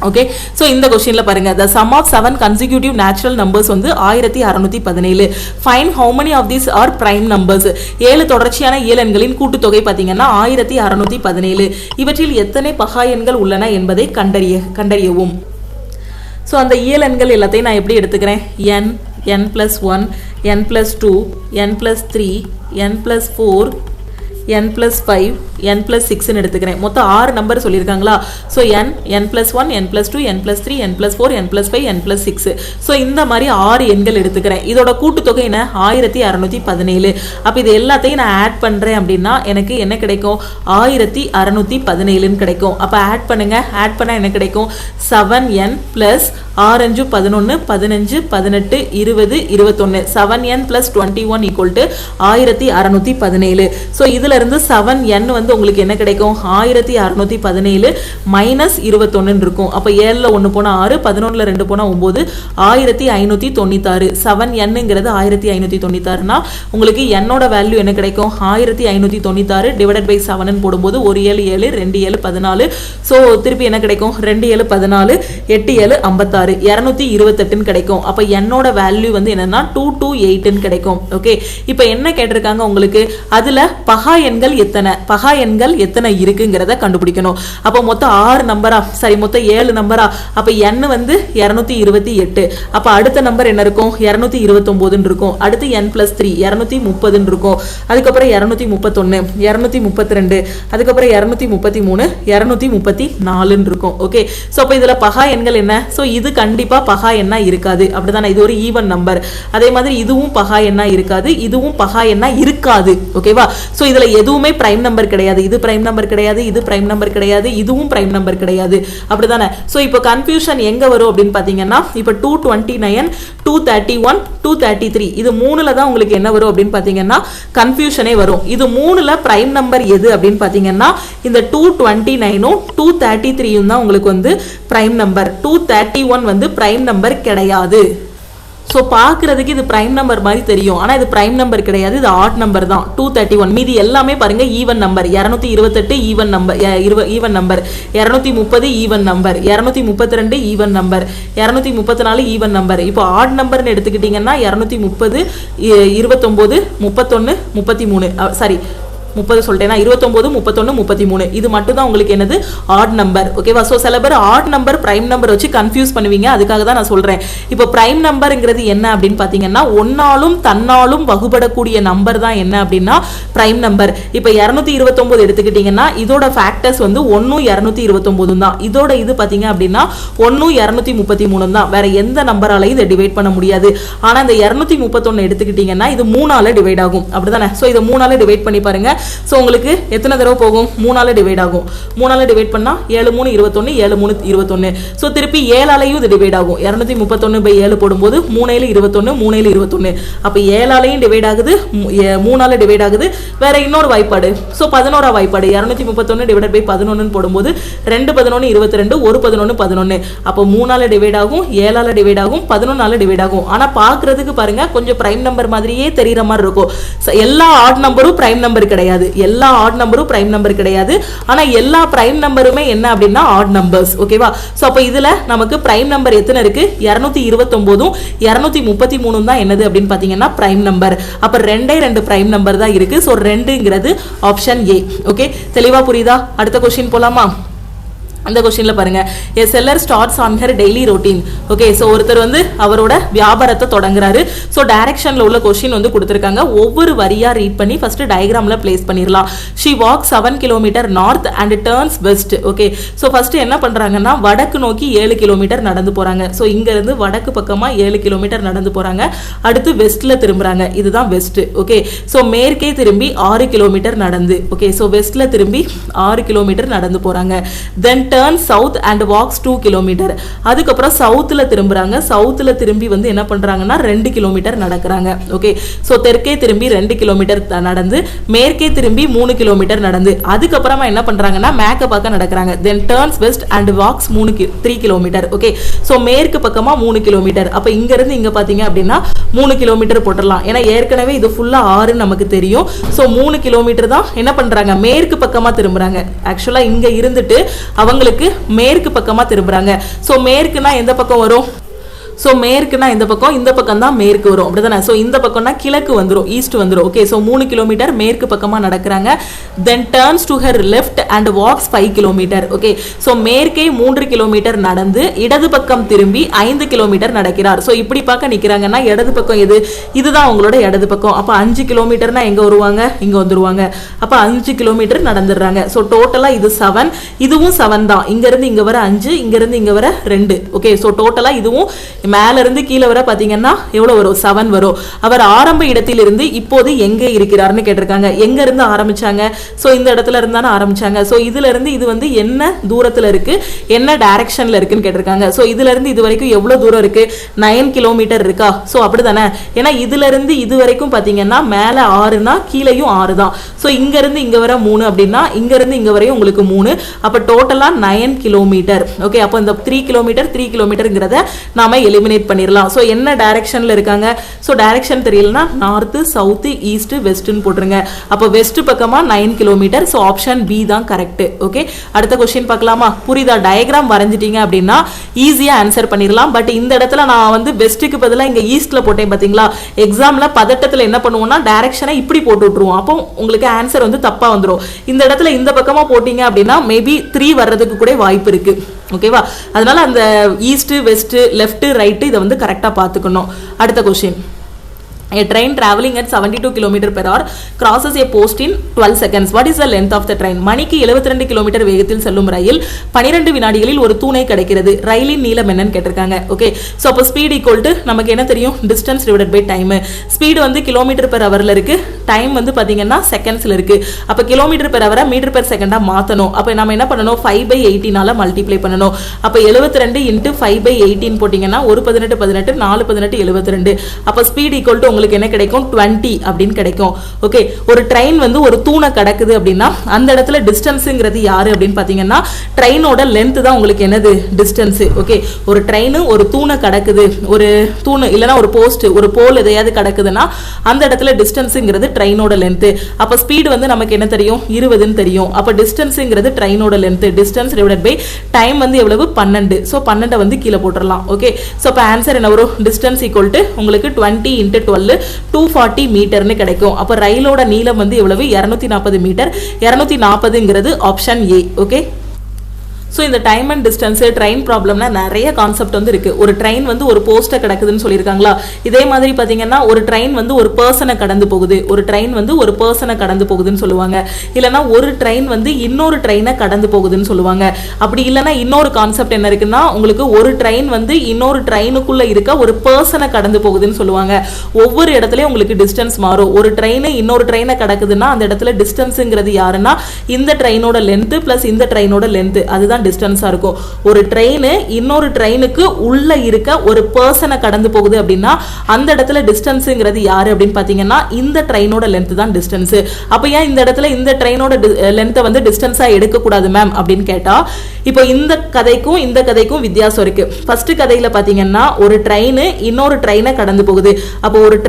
ஓகே சோ இந்த क्वेश्चनல பாருங்க the sum of 7 consecutive natural numbers வந்து 1617 find how many of these are prime numbers 7 தொடர்ச்சியான இயல் எண்களின் கூட்டுத்தொகை பாத்தீங்கன்னா 1617 இவற்றில் எத்தனை பகா எண்கள் உள்ளன என்பதை கண்டறியவும் சோ அந்த இயல் எண்கள் எல்லாத்தையும் நான் எப்படி எடுத்துக்கிறேன் n n+1 n+2 n+3 n+4 n+5 n+6 ன்னு எடுத்துக்கிறேன் மொத்தம் 6 number சொல்லிருக்காங்களா so n+1 n+2 n+3 n+4 n+5 n+6 so இந்த மாதிரி 6 எண்கள் எடுத்துக்கிறேன் இதோட கூட்டுத்தொகை என்ன 1617 அப்ப இது எல்லாத்தையும் நான் ஆட் பண்றேன் அப்படினா எனக்கு என்ன கிடைக்கும் 1617 ன்னு கிடைக்கும் அப்ப ஆட் பண்ணுங்க ஆட் பண்ணா என்ன கிடைக்கும் 7n + 6 5 11 15 18 20 21 7n + 21 = 1617 சோ இதுல இருந்து 7n வந்து உங்களுக்கு என்ன கிடைக்கும் 1617 - 21 ன்னு இருக்கும் அப்ப 7 ல 1 போனா 6 11 ல 2 போனா 9 1596 7n ங்கிறது 1596 னா உங்களுக்கு n ஓட வேல்யூ என்ன கிடைக்கும் 1596 / 7 ன்னு போடும்போது 1 7 7 2 7 14 சோ திருப்பி என்ன கிடைக்கும் 2 7 14 8 7 56 228 ன்னு கிடைக்கும் அப்ப n ஓட வேல்யூ வந்து என்னன்னா 228 ன்னு கிடைக்கும் ஓகே இப்போ என்ன கேட்டிருக்காங்க உங்களுக்கு அதுல பகா எண்கள் எத்தனை இருக்குங்கிறத கண்டுபிடிக்கணும் அப்ப மொத்தம் 6 நம்பரா சரி மொத்தம் 7 நம்பரா அப்ப n வந்து 228 அப்ப அடுத்த நம்பர் என்ன இருக்கும் 229 ன்னு இருக்கும் அடுத்து n+3 230 ன்னு இருக்கும் அதுக்கு அப்புறம் 231 232 அதுக்கு அப்புறம் 233 234 ன்னு இருக்கும் ஓகே சோ அப்ப இதுல பகா எண்கள் என்ன சோ இது கண்டிப்பா பகா எண்ணா இருக்காது அப்படிதானே இது ஒரு ஈவன் நம்பர் அதே மாதிரி இதுவும் பகா எண்ணா இருக்காது இதுவும் பகா எண்ணா இருக்காது ஓகேவா சோ இதுல எதுவுமே பிரைம் நம்பர் கிடையாது இது பிரைம் நம்பர் கிடையாது இது பிரைம் நம்பர் கிடையாது இதுவும் பிரைம் நம்பர் கிடையாது அப்படிதானே சோ இப்போ கன்ஃபியூஷன் எங்க வரும் அப்படினு பாத்தீங்கன்னா இப்போ 229 231 233 இது மூணுல தான் உங்களுக்கு என்ன வரும் அப்படினு பாத்தீங்கன்னா கன்ஃபியூஷனே வரும் இது மூணுல பிரைம் நம்பர் எது அப்படினு பாத்தீங்கன்னா இந்த 229 உம் 233 உம் தான் உங்களுக்கு வந்து பிரைம் நம்பர் 231 வந்து பிரைம் நம்பர் கிடையாது ஸோ பார்க்குறதுக்கு இது ப்ரைம் நம்பர் மாதிரி தெரியும், ஆனால் இது ப்ரைம் நம்பர் கிடையாது, இது ஆட் நம்பர் தான். 231 மீதி எல்லாமே பாருங்க even number. 228 even number, even number. 230 even number. 232 even number. 234 even number. இப்போ ஆட் நம்பர்னு எடுத்துக்கிட்டிங்கன்னா 230, 29, 31, 33, சாரி 30 சொல்லிட்டேன்னா 29, 31, 33 இது மட்டும் தான் உங்களுக்கு என்னது ஆட் நம்பர். ஓகேவா? ஸோ சில பேர் ஆட் நம்பர் பிரைம் நம்பர் வச்சு கன்ஃபியூஸ் பண்ணுவீங்க, அதுக்காக தான் நான் சொல்றேன். இப்போ பிரைம் நம்பர்ங்கிறது என்ன அப்படின்னு பார்த்தீங்கன்னா ஒன்னாலும் தன்னாலும் வகுபடக்கூடிய நம்பர் தான் என்ன அப்படின்னா பிரைம் நம்பர். இப்போ 229 எடுத்துக்கிட்டீங்கன்னா இதோட ஃபேக்டர்ஸ் வந்து 1 229 தான். இதோட இது பார்த்தீங்க அப்படின்னா 1 233 தான். வேற எந்த நம்பராலையும் இதை டிவைட் பண்ண முடியாது. ஆனால் இந்த 231 எடுத்துக்கிட்டீங்கன்னா இது 3ஆல டிவைட் ஆகும், அப்படிதானே? ஸோ இதை 3ஆல டிவைட் பண்ணி பாருங்க. சோ உங்களுக்கு எத்தனை தடவை போகும்? 3ஆல டிவைட் ஆகும். 3ஆல டிவைட் பண்ணா 7 3 21, 7 3 21. சோ திருப்பி 7ஆலயும் இது டிவைட் ஆகும். 231/7 போடும்போது 3 7 21, 3 7 21. அப்ப 7ஆலயும் டிவைட் ஆகுது, 3ஆல டிவைட் ஆகுது. வேற இன்னொரு வாய்ப்பாடு. சோ 11ஆ வாய்ப்பாடு 231/11 போடும்போது 2 11 22, 1 11 11. அப்ப 3ஆல டிவைட் ஆகும், 7ஆல டிவைட் ஆகும், 11ஆல டிவைட் ஆகும். ஆனா பாக்குறதுக்கு பாருங்க கொஞ்சம் பிரைம் நம்பர் மாதிரியே தெரியற மாதிரி இருக்கும். எல்லா ஆட் நம்பரும் பிரைம் நம்பர் கிடையாது. எல்லா ஆட் நம்பரும் பிரைம் நம்பர் கிடையாது. ஆனா எல்லா பிரைம் நம்பருமே என்ன அப்படின்னா ஆட் நம்பர்ஸ். ஓகேவா? சோ அப்ப இதுல நமக்கு பிரைம் நம்பர் எத்தனை இருக்கு? 229 233 தான் என்னது அப்படின்னு பாத்தீங்கன்னா பிரைம் நம்பர். அப்ப 2 பிரைம் நம்பர் தான் இருக்கு. சோ 2ங்கிறது ஆப்ஷன் ஏ. ஓகே, தெளிவா புரியுதா? அடுத்த क्वेश्चन போலாமா? அந்த क्वेश्चनல பாருங்க, a seller starts on her daily routine. Okay, so ஒருத்தர் வந்து அவரோட வியாபாரத்தை தொடங்குறாரு. சோ டைரக்ஷன்ல உள்ள क्वेश्चन வந்து கொடுத்திருக்காங்க. ஒவ்வொரு வரியா ரீட் பண்ணி ஃபர்ஸ்ட் டயகிராம்ல பிளேஸ் பண்ணிரலாம். she walks 7 km north and turns west. Okay, so first என்ன பண்றாங்கன்னா வடக்கு நோக்கி 7 கிலோமீட்டர் நடந்து போறாங்க. சோ இங்க இருந்து வடக்கு பக்கமா 7 கிலோமீட்டர் நடந்து போறாங்க. அடுத்து வெஸ்ட்ல திரும்புறாங்க. இதுதான் வெஸ்ட். ஓகே, சோ மேற்கே திரும்பி 6 கிலோமீட்டர் நடந்து, ஓகே, சோ வெஸ்ட்ல திரும்பி 6 கிலோமீட்டர் நடந்து போறாங்க. then turn south and walks 2 kilometer. அதுக்கப்புறம் சவுத்துல திரும்புறாங்க. சவுத்துல திரும்பி வந்து என்ன பண்றாங்கன்னா 2 கிலோமீட்டர் நடக்கறாங்க. ஓகே, சோ தெற்கே திரும்பி 2 கிலோமீட்டர் நடந்து மேற்கே திரும்பி 3 கிலோமீட்டர் நடந்து அதுக்கப்புறமா என்ன பண்றாங்கன்னா மேற்கு பக்கம் நடக்கறாங்க. then turns west and walks 3 kilometre. Okay, so மேற்கு பக்கமா 3 கிலோமீட்டர். அப்ப இங்க இருந்து இங்க பாத்தீங்க அப்படின்னா 3 கிலோமீட்டர் போட்டுறலாம். ஏன்னா ஏற்கனவே இது ஃபுல்லா 6 நமக்கு தெரியும். சோ 3 கிலோமீட்டர் தான் என்ன பண்றாங்க மேற்கு பக்கமா திரும்புறாங்க. ஆக்சுவலா இங்க இருந்துட்டு அவங்களுக்கு மேற்கு பக்கமா திரும்புறாங்க. சோ மேற்குனா எந்த பக்கம் வரும்? சோ மேற்குனா இந்த பக்கம் தான் மேற்கு வரும், அப்படிதானே? சோ இந்த பக்கம்னா கிழக்கு வந்துரும், ஈஸ்ட் வந்துரும். ஓகே, சோ 3 கிலோமீட்டர் மேற்கு பக்கமா நடக்கறாங்க. then turns to her left and walks 5 kilometer. Okay, so மேற்கே 3 கிலோமீட்டர் நடந்து இடது பக்கம் திரும்பி 5 கிலோமீட்டர் நடக்கிறார். சோ இப்படி பார்க்க நிக்கிறாங்கன்னா இடது பக்கம் எது? இதுதான் உங்களோட இடது பக்கம். அப்ப 5 கிலோமீட்டர்னா எங்க வருவாங்க? இங்க வந்துருவாங்க. அப்ப 5 கிலோமீட்டர் நடந்துடுறாங்க. சோ டோட்டலா இது 7, இதுவும் 7 தான். இங்க இருந்து இங்க வர 5, இங்க இருந்து இங்க வர 2. ஓகே, சோ டோட்டலா இதுவும் மேல இருந்து கீழே வர பாத்தீங்கன்னா எவ்வளவு வரும்? 7 வரும். அவர் ஆரம்ப இடத்திலிருந்து இப்போது எங்க இருக்கிறார்னு கேட்டிருக்காங்க. எங்க இருந்து ஆரம்பிச்சாங்க? சோ இந்த இடத்துல இருந்தானே ஆரம்பிச்சாங்க. சோ இதுல இருந்து இது வந்து என்ன தூரத்துல இருக்கு, என்ன டைரக்ஷன்ல இருக்குன்னு கேட்டிருக்காங்க. சோ இதுல இருந்து இது வரைக்கும் எவ்வளவு தூரம் இருக்கு? 9 கிலோமீட்டர் இருக்கா? சோ அப்படிதானே? ஏன்னா இதுல இருந்து இது வரைக்கும் பாத்தீங்கன்னா மேல 6னா கீழேயும் 6 தான். சோ இங்க இருந்து இங்க வர 3 அப்படின்னா இங்க இருந்து இங்க வரையும் உங்களுக்கு 3. அப்ப டோட்டலா 9 கிலோமீட்டர். ஓகே, அப்ப இந்த 3 கிலோமீட்டர்ங்கிறத நாம எலிமினேட் பண்ணிரலாம். சோ என்ன டைரக்ஷன்ல இருக்காங்க? சோ டைரக்ஷன் தெரியலனா நார்த், சவுத், ஈஸ்ட், வெஸ்ட்னு போட்டுருங்க. அப்ப வெஸ்ட் பக்கமா 9 கிலோமீட்டர். சோ ஆப்ஷன் பி தான் கரெக்ட். ஓகே, அடுத்த क्वेश्चन பார்க்கலாமா? புரியுதா? டயகிராம் வரைஞ்சிட்டீங்க அப்படின்னா ஈஸியா ஆன்சர் பண்ணிரலாம். பட் இந்த இடத்துல நான் வந்து வெஸ்ட்க்கு பதிலா இங்க ஈஸ்ட்ல போட்டேன் பாத்தீங்களா? எக்ஸாம்ல பதட்டத்துல என்ன பண்ணுவோம்னா டைரக்ஷனை இப்படி போட்டு விட்டுருவோம். அப்போ உங்களுக்கு ஆன்சர் வந்து தப்பா வந்துரும். இந்த இடத்துல இந்த பக்கமா போட்டீங்க அப்படின்னா மேபி 3 வர்றதுக்கு கூட வாய்ப்பு இருக்கு. ஓகேவா? அதனால அந்த ஈஸ்ட், வெஸ்ட், லெஃப்ட், ரைட் இதை வந்து கரெக்டா பார்த்துக்கணும். அடுத்த question, a train traveling at 72 km per hour crosses a post in 12 seconds. What is the length of the train? மணிக்கு 72 கிலோமீட்டர் வேகத்தில் செல்லும் ரயில் 12 வினாடிகளில் ஒரு தூணை கடக்கிறது. ரயிலின் நீளம் என்னன்னு கேட்டிருக்காங்க. ஓகே, சோ அப்போ ஸ்பீட் ஈக்குவல் டு நமக்கு என்ன தெரியும்? Distance divided by time. Speed வந்து கிலோமீட்டர் பெர் ஹவர்ல இருக்கு, டைம் வந்து பாத்தீங்கன்னா செகண்ட்ஸ்ல இருக்கு. அப்ப கிலோமீட்டர் பெர் ஹவரை மீட்டர் பெர் செகண்டா மாத்தணும். அப்ப நம்ம என்ன பண்ணணும்? 5/18 மல்டிப்ளை பண்ணணும். அப்ப 72 × 5/18 போட்டீங்கன்னா 1 18 18 4 18 72. அப்ப ஸ்பீட் ஈக்குவல் டு உங்களுக்கு என்ன கிடைக்கும் 20 அப்படின்னு கிடைக்கும். ஓகே, ஒரு ட்ரெயின் வந்து ஒரு தூணை கடக்குது அப்படின்னா அந்த இடத்துல டிஸ்டன்ஸுங்கிறது யாரு அப்படின்னு பார்த்தீங்கன்னா ட்ரெயினோட லென்த் தான் உங்களுக்கு என்னது டிஸ்டன்ஸ். ஓகே, ஒரு ட்ரெயின் ஒரு தூணை கடக்குது, ஒரு தூண் இல்லைன்னா ஒரு போஸ்ட் ஒரு போல் எதையாவது கடக்குதுன்னா அந்த இடத்துல டிஸ்டன்ஸுங்கிறது ட்ரெயினோட லென்த். அப்போ ஸ்பீடு வந்து நமக்கு என்ன தெரியும் 20ன்னு தெரியும். அப்போ டிஸ்டன்ஸுங்கிறது ட்ரெயினோட length, distance divided by time வந்து எவ்வளவு 12. ஸோ 12 வந்து கீழே போட்டுடலாம். ஓகே, ஸோ இப்போ ஆன்சர் என்ன வரும், டிஸ்டன்ஸ் ஈக்குவல் டு உங்களுக்கு 20 × 12 240 மீட்டர்னு கிடைக்கும். அப்போ ரயிலோட நீளம் வந்து எவ்வளவு 240 மீட்டர். 240ங்கிறது ஆப்ஷன் ஏ. ஓகே, ஸோ இந்த டைம் அண்ட் டிஸ்டன்ஸு ட்ரெயின் ப்ராப்ளம்னா நிறைய கான்செப்ட் வந்து இருக்குது. ஒரு ட்ரெயின் வந்து ஒரு போஸ்ட்டை கிடக்குதுன்னு சொல்லியிருக்காங்களா, இதே மாதிரி பார்த்தீங்கன்னா ஒரு ட்ரெயின் வந்து ஒரு பர்சனை கடந்து போகுது, ஒரு ட்ரெயின் வந்து ஒரு பர்சனை கடந்து போகுதுன்னு சொல்லுவாங்க. இல்லைனா ஒரு ட்ரெயின் வந்து இன்னொரு ட்ரெயினை கடந்து போகுதுன்னு சொல்லுவாங்க. அப்படி இல்லைனா இன்னொரு கான்செப்ட் என்ன இருக்குன்னா உங்களுக்கு ஒரு ட்ரெயின் வந்து இன்னொரு ட்ரெயினுக்குள்ளே இருக்க ஒரு பர்சனை கடந்து போகுதுன்னு சொல்லுவாங்க. ஒவ்வொரு இடத்துலையும் உங்களுக்கு டிஸ்டன்ஸ் மாறும். ஒரு ட்ரெயின் இன்னொரு ட்ரெயினை கடக்குதுன்னா அந்த இடத்துல டிஸ்டன்ஸுங்கிறது யாருன்னா இந்த ட்ரெயினோட லென்த்து ப்ளஸ் இந்த ட்ரெயினோட லென்த்து, அதுதான் டிஸ்டன்ஸா இருக்கும். ஒரு ட்ரெயின் இன்னொரு ட்ரெயினுக்கு உள்ள இருக்க ஒரு பர்சனை கடந்து போகுது அப்படின்னா அந்த இடத்துல டிஸ்டன்ஸ்ங்கிறது யாரு அப்படின்னு பாத்தீங்கன்னா இந்த ட்ரெயினோட லென்த் தான் டிஸ்டன்ஸ். அப்ப ஏன் இந்த இடத்துல இந்த ட்ரெயினோட லென்த்தை வந்து டிஸ்டன்ஸா எடுக்க கூடாது மேம் அப்படின்னு கேட்டா, இப்போ இந்த கதைக்கும் இந்த கதைக்கும் வித்தியாசம் இருக்கு. ஃபர்ஸ்ட் கதையில பாத்தீங்கன்னா ஒரு ட்ரெயின் இன்னொரு ட்ரெயினை கடந்து போகுது. அப்போ ஒரு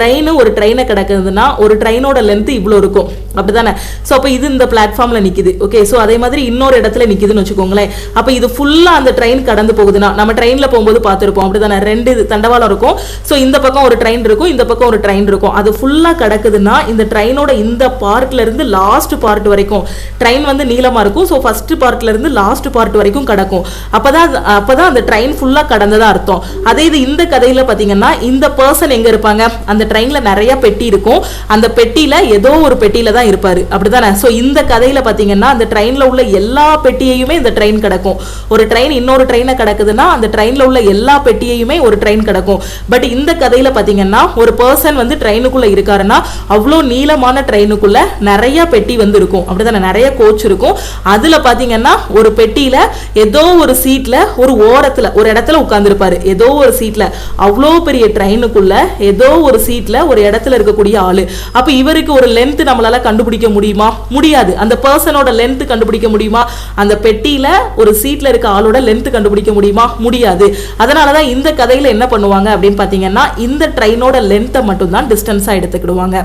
ட்ரெயினை கடக்குதுன்னா ஒரு ட்ரெயினோட லென்த் இவ்வளவு இருக்கும், அப்படிதானே? சோ அப்ப இது இந்த பிளாட்ஃபார்ம்ல நிக்குது. ஓகே, சோ அதே மாதிரி இன்னொரு இடத்துல நிக்குதுன்னு வச்சுக்கோங்களேன். அப்ப இது ஃபுல்லா அந்த ட்ரெயின் கடந்து போகுதுன்னா நம்ம ட்ரெயின்ல போகும்போது பார்த்திருப்போம், அப்படிதானே? 2 தண்டவாளம் இருக்கும். சோ இந்த பக்கம் ஒரு ட்ரெயின் இருக்கும், இந்த பக்கம் ஒரு ட்ரெயின் இருக்கும். அது ஃபுல்லா கடக்குதுன்னா இந்த ட்ரெயினோட இந்த பார்ட்ல இருந்து லாஸ்ட் பார்ட் வரைக்கும் ட்ரெயின் வந்து நீளமா இருக்கும். சோ ஃபர்ஸ்ட் பார்ட்ல இருந்து லாஸ்ட் பார்ட் வரைக்கும் கடக்கும். அப்பதான் அந்த ட்ரெயின் ஃபுல்லா கடந்ததா அர்த்தம். அதே இது இந்த கதையில பாத்தீங்கன்னா இந்த பர்சன் எங்க இருப்பாங்க, அந்த ட்ரெயின்ல நிறைய பெட்டி இருக்கும், அந்த பெட்டியில ஏதோ ஒரு பெட்டியில தான் இருப்பாரு, அப்படிதானே? சோ இந்த கதையில பாத்தீங்கன்னா அந்த ட்ரெயின்ல உள்ள எல்லா பெட்டியையுமே இந்த ட்ரெயின் கடக்கும். ஒரு ட்ரெயின் இன்னொரு ட்ரெயினை கடக்குதுன்னா அந்த ட்ரெயின்ல உள்ள எல்லா பெட்டியையுமே ஒரு ட்ரெயின் கடக்கும். பட் இந்த கதையில பாத்தீங்கன்னா ஒரு பர்சன் வந்து ட்ரெயினுக்குள்ள இருக்காருன்னா அவ்வளோ நீளமான ட்ரெயினுக்குள்ள நிறைய பெட்டி வந்து இருக்கும், அப்படிதானே? நிறைய கோச் இருக்கும். அதுல பாத்தீங்கன்னா ஒரு பெட்டியில ஏதோ ஒரு சீட்ல ஒரு ஓரத்துல ஒரு இடத்துல உட்கார்ந்துருப்பாரு, ஏதோ ஒரு சீட்ல. அவ்வளோ பெரிய ட்ரெயினுக்குள்ள ஏதோ ஒரு சீட்ல ஒரு இடத்துல இருக்கக்கூடிய ஆளு. அப்ப இவருக்கு ஒரு லென்த் நம்மளால கண்டுபிடிக்க முடியுமா? முடியாது. அந்த பர்சனோட லென்த் கண்டுபிடிக்க முடியுமா? அந்த பெட்டியில ஒரு சீட்ல இருக்க ஆளோட லென்த் கண்டுபிடிக்க முடியுமா? முடியாது. அதனாலதான் இந்த கதையில என்ன பண்ணுவாங்க அப்படின்னு பாத்தீங்கன்னா இந்த ட்ரெயினோட லென்த்தை மட்டும் தான் டிஸ்டன்ஸா எடுத்துக்கிடுவாங்க.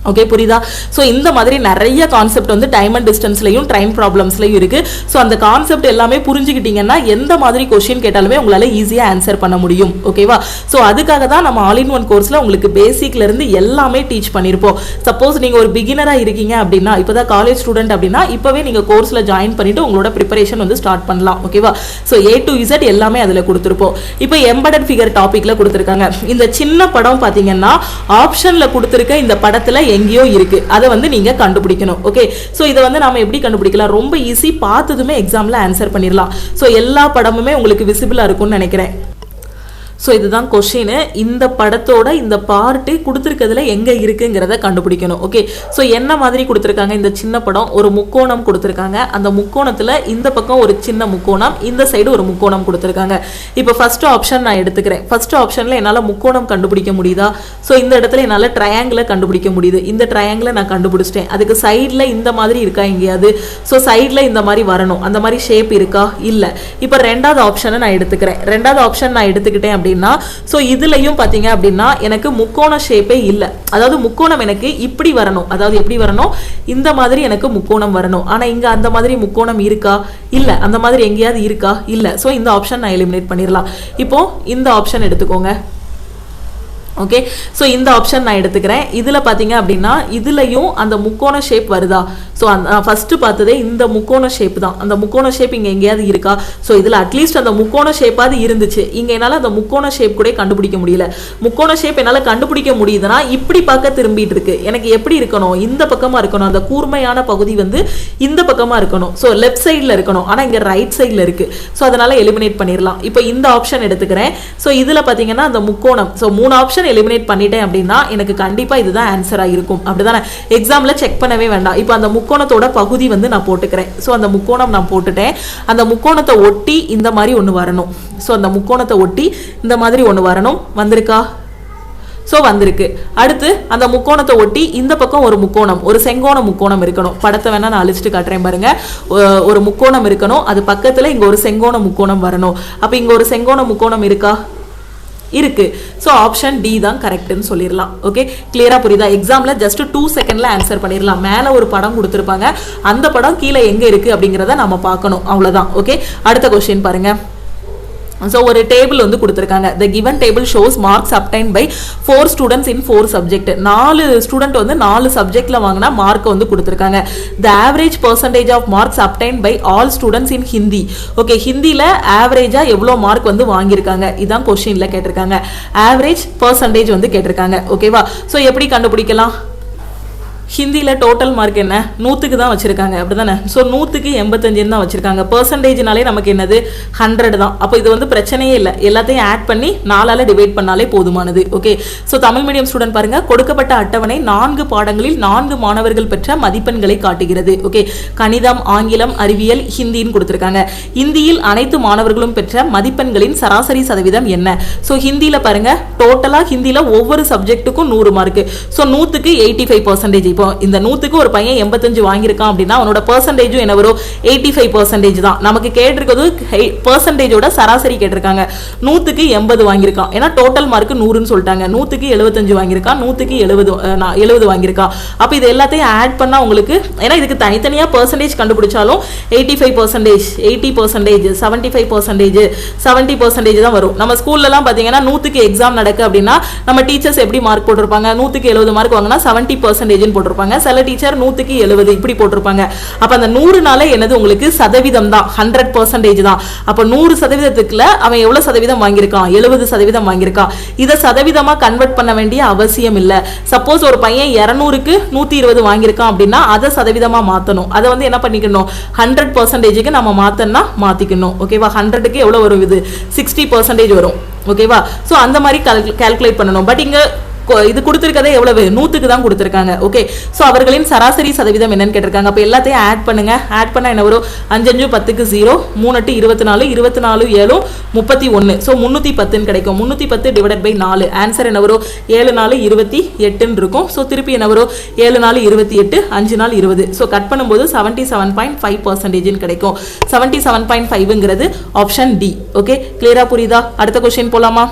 ஓகே, புரியுதா? ஸோ இந்த மாதிரி நிறைய கான்செப்ட் வந்து டைம் அண்ட் டிஸ்டன்ஸ்லையும் ட்ரெயின் ப்ராப்ளம்ஸ்லையும் இருக்கு. ஸோ அந்த கான்செப்ட் எல்லாமே புரிஞ்சுக்கிட்டீங்கன்னா எந்த மாதிரி கொஸ்டின் கேட்டாலுமே உங்களால ஈஸியாக ஆன்சர் பண்ண முடியும். ஓகேவா? ஸோ அதுக்காக தான் நம்ம ஆல் இன் ஒன் கோர்ஸ்ல உங்களுக்கு பேசிக்ல இருந்து எல்லாமே டீச் பண்ணியிருப்போம். சப்போஸ் நீங்க ஒரு பிகினரா இருக்கீங்க அப்படின்னா, இப்போதான் காலேஜ் ஸ்டூடெண்ட் அப்படின்னா இப்பவே நீங்க கோர்ஸ்ல ஜாயின் பண்ணிட்டு உங்களோட ப்ரிப்பரேஷன் வந்து ஸ்டார்ட் பண்ணலாம். ஓகேவா? ஸோ A to Z எல்லாமே அதில் கொடுத்துருப்போம். இப்போ எம்பெடட் ஃபிகர் டாபிக்ல கொடுத்துருக்காங்க. இந்த சின்ன படம் பார்த்தீங்கன்னா ஆப்ஷன்ல கொடுத்துருக்க இந்த படத்துல எங்கேயோ இருக்கு, அதை வந்து நீங்க கண்டுபிடிக்கணும். ஓகே, சோ இதை வந்து நாம எப்படி கண்டுபிடிக்கலாம்? ரொம்ப ஈஸி, பார்த்ததுமே எக்ஸாம்ல ஆன்சர் பண்ணிடலாம். சோ எல்லா படமுமே உங்களுக்கு விசிபிளா இருக்கும்னு நினைக்கிறேன். ஸோ இதுதான் கொஷின். இந்த படத்தோட இந்த பார்ட்டு கொடுத்துருக்கிறதுல எங்கே இருக்குங்கிறத கண்டுபிடிக்கணும். ஓகே, ஸோ என்ன மாதிரி கொடுத்துருக்காங்க? இந்த சின்ன படம் ஒரு முக்கோணம் கொடுத்துருக்காங்க. அந்த முக்கோணத்தில் இந்த பக்கம் ஒரு சின்ன முக்கோணம், இந்த சைடு ஒரு முக்கோணம் கொடுத்துருக்காங்க. இப்போ ஃபர்ஸ்ட் ஆப்ஷன் நான் எடுத்துக்கிறேன். ஃபர்ஸ்ட் ஆப்ஷனில் என்னால் முக்கோணம் கண்டுபிடிக்க முடியுதா? ஸோ இந்த இடத்துல என்னால் ட்ரையாங்கிளை கண்டுபிடிக்க முடியுது. இந்த ட்ரையாங்கிளை நான் கண்டுபிடிச்சிட்டேன். அதுக்கு சைடில் இந்த மாதிரி இருக்கா எங்கேயாவது? ஸோ சைடில் இந்த மாதிரி வரணும், அந்த மாதிரி ஷேப் இருக்கா? இல்லை. இப்போ ரெண்டாவது ஆப்ஷனை நான் எடுத்துக்கிறேன். ரெண்டாவது ஆப்ஷன் நான் எடுத்துக்கிட்டேன் அப்படின்னா சோ இதுலயும் பாத்தீங்க அப்படின்னா எனக்கு முக்கோண ஷேப்பே இல்ல. அதாவது முக்கோணம் எனக்கு இப்படி வரணும், அதாவது எப்படி வரணும்? இந்த மாதிரி எனக்கு முக்கோணம் வரணும். ஆனா இங்க அந்த மாதிரி முக்கோணம் இருக்கா? இல்ல. அந்த மாதிரி எங்கேயாவது இருக்கா? இல்ல. சோ இந்த ஆப்ஷன் நான் எலிமினேட் பண்ணிடலாம். இப்போ இந்த ஆப்ஷன் எடுத்துக்கோங்க. ஓகே, ஸோ இந்த ஆப்ஷன் நான் எடுத்துக்கிறேன். இதில் பார்த்தீங்க அப்படின்னா இதுலையும் அந்த முக்கோண ஷேப் வருதா? ஸோ ஃபர்ஸ்ட் பார்த்ததே இந்த முக்கோண ஷேப் தான். அந்த முக்கோண ஷேப் இங்கே எங்கேயாவது இருக்கா? ஸோ இதில் அட்லீஸ்ட் அந்த முக்கோண ஷேப்பாவது இருந்துச்சு. இங்கே என்னால் அந்த முக்கோண ஷேப் கூட கண்டுபிடிக்க முடியல. முக்கோண ஷேப் என்னால் கண்டுபிடிக்க முடியுதுன்னா இப்படி பார்க்க திரும்பிட்டு இருக்கு. எனக்கு எப்படி இருக்கணும்? இந்த பக்கமாக இருக்கணும். அந்த கூர்மையான பகுதி வந்து இந்த பக்கமாக இருக்கணும். ஸோ லெஃப்ட் சைடில் இருக்கணும். ஆனால் இங்கே ரைட் சைடில் இருக்கு. ஸோ அதனால எலிமினேட் பண்ணிடலாம். இப்போ இந்த ஆப்ஷன் எடுத்துக்கிறேன். ஸோ இதில் பார்த்தீங்கன்னா அந்த முக்கோணம், ஸோ 3 ஆப்ஷன் எலிமினேட் பண்ணிட்டேன் அப்படின்னா எனக்கு கண்டிப்பா இதுதான் ஆன்சரா இருக்கும். அப்படிதானே? எக்ஸாம்ல செக் பண்ணவே வேண்டாம். இப்போ அந்த முக்கோணத்தோட பகுதி வந்து நான் போட்டுக்கிறேன். ஸோ அந்த முக்கோணம் நான் போட்டுட்டேன். அந்த முக்கோணத்தை ஒட்டி இந்த மாதிரி ஒன்று வரணும். ஸோ அந்த முக்கோணத்தை ஒட்டி இந்த மாதிரி ஒன்று வரணும். வந்திருக்கா? ஸோ வந்திருக்கு. அடுத்து அந்த முக்கோணத்தை ஒட்டி இந்த பக்கம் ஒரு முக்கோணம், ஒரு செங்கோண முக்கோணம் இருக்கணும். படத்தை வேணா நான் அழிச்சிட்டு காட்டுறேன் பாருங்க. ஒரு முக்கோணம் இருக்கணும், அது பக்கத்துல இங்க ஒரு செங்கோண முக்கோணம் வரணும். அப்ப இங்க ஒரு செங்கோண முக்கோணம் இருக்கா? இருக்கு. ஸோ ஆப்ஷன் டி தான் கரெக்ட்னு சொல்லிடலாம். ஓகே, கிளியரா புரியுதா? எக்ஸாம்ல ஜஸ்ட் 2 செகண்ட்ல ஆன்சர் பண்ணிடலாம். மேல ஒரு படம் கொடுத்துருப்பாங்க, அந்த படம் கீழே எங்க இருக்கு அப்படிங்கிறத நம்ம பார்க்கணும், அவ்வளவுதான். ஓகே, அடுத்த கொஸ்டின் பாருங்க. So ஒரு டேபிள் வந்து கொடுத்திருக்காங்க. The given table shows marks obtained by 4 students in 4 subject. 4 student வந்து 4 சப்ஜெக்ட்ல வாங்கினா மார்க் வந்து கொடுத்திருக்காங்க. The average percentage of marks obtained by all students in Hindi. Okay, ஹிந்தில ஆவரேஜா எவ்வளவு மார்க் வந்து வாங்கியிருக்காங்க இதான் கொஸ்டின்ல கேட்டிருக்காங்க. ஆவரேஜ் பெர்சன்டேஜ் வந்து கேட்டிருக்காங்க. ஓகேவா? ஸோ எப்படி கண்டுபிடிக்கலாம்? ஹிந்தியில் டோட்டல் மார்க் என்ன? 100க்கு தான் வச்சிருக்காங்க, அப்படிதானே? ஸோ 100க்கு 85 தான் வச்சிருக்காங்க. பெர்சன்டேஜ்னாலே நமக்கு என்னது? 100 தான். அப்போ இது வந்து பிரச்சனையே இல்லை, எல்லாத்தையும் ஆட் பண்ணி 4ஆல டிவைட் பண்ணாலே போதுமானது. Okay, so Tamil medium student பாருங்க, கொடுக்கப்பட்ட அட்டவணை 4 பாடங்களில் 4 மாணவர்கள் பெற்ற மதிப்பெண்களை காட்டுகிறது. ஓகே, கணிதம், ஆங்கிலம், அறிவியல், ஹிந்தின்னு கொடுத்துருக்காங்க. இந்தியில் அனைத்து மாணவர்களும் பெற்ற மதிப்பெண்களின் சராசரி சதவீதம் என்ன? ஸோ ஹிந்தியில் பாருங்க, டோட்டலாக ஹிந்தியில் ஒவ்வொரு சப்ஜெக்ட்டுக்கும் 100 மார்க். ஸோ 100க்கு 85%. இப்போ இந்த 100க்கு ஒரு பையன் 85 வாங்கியிருக்கான் அப்படின்னா அவனோட பெர்சன்டேஜும் என்ன வரும்? 85% தான். நமக்கு கேட்டிருக்கிறது பெர்சன்டேஜோட சராசரி கேட்டிருக்காங்க. 100க்கு 80 வாங்கியிருக்கான், ஏன்னா டோட்டல் மார்க் 100ன்னு சொல்லிட்டாங்க. 100க்கு 75 வாங்கியிருக்கான், 100க்கு 70 வாங்கியிருக்கான். அப்போ இது எல்லாத்தையும் ஆட் பண்ணா உங்களுக்கு, ஏன்னா இதுக்கு தனித்தனியா பெர்சன்டேஜ் கண்டுபிடிச்சாலும் 85%, 80%, 75%, 70% தான் வரும். நம்ம ஸ்கூல்ல எல்லாம் பாத்தீங்கன்னா 100க்கு எக்ஸாம் நடக்கு அப்படின்னா நம்ம டீச்சர்ஸ் எப்படி மார்க் போட்டிருப்பாங்க? 100க்கு 70 மார்க் வாங்கினா 70% போட்டிருப்பாங்க. சில டீச்சர் 100க்கு 70 இப்படி போட்டிருப்பாங்க. அப்ப அந்த 100னால என்னது? உங்களுக்கு சதவீதம் தான், 100% தான். அப்ப 100%க்குள்ள அவன் எவ்வளவு சதவீதம் வாங்கியிருக்கான்? 70% வாங்கியிருக்கான். இதை சதவீதமா கன்வெர்ட் பண்ண வேண்டிய அவசியம் இல்ல. சப்போஸ் ஒரு பையன் 200க்கு 120 வாங்கியிருக்கான் அப்படின்னா அதை சதவீதமா மாத்தணும். அதை வந்து என்ன பண்ணிக்கணும்? 100%க்கு நம்ம மாத்தனா மாத்திக்கணும். ஓகேவா? 100க்கு எவ்வளவு வரும்? இது 60% வரும். ஓகேவா? சோ அந்த மாதிரி கால்குலேட் பண்ணணும். பட் இங்க இது கொடுத்திருக்கதே எவ்வளவு? 100க்கு தான் கொடுத்திருக்காங்க. ஓகே, சோ அவர்களின் சராசரி சதவீதம் என்னன்னு கேட்டிருக்காங்க. அப்ப எல்லாத்தையும் ஆட் பண்ணுங்க. ஆட் பண்ணா என்ன வரும்? 5 5 10க்கு 0, 3 8 24, 24 7 31. சோ 310 கிடைக்கும். 310 டிவைடட் பை 4. ஆன்சர் என்ன வரும்? 7 4 28 இருக்கும். சோ திருப்பி என்ன வரும்? 7 4 28, 5 4 20. சோ கட் பண்ணும்போது 77.5% கிடைக்கும். 77.5ங்கிறது ஆப்ஷன் டி. ஓகே, கிளியரா புரியுதா? அடுத்த क्वेश्चन போலாமா?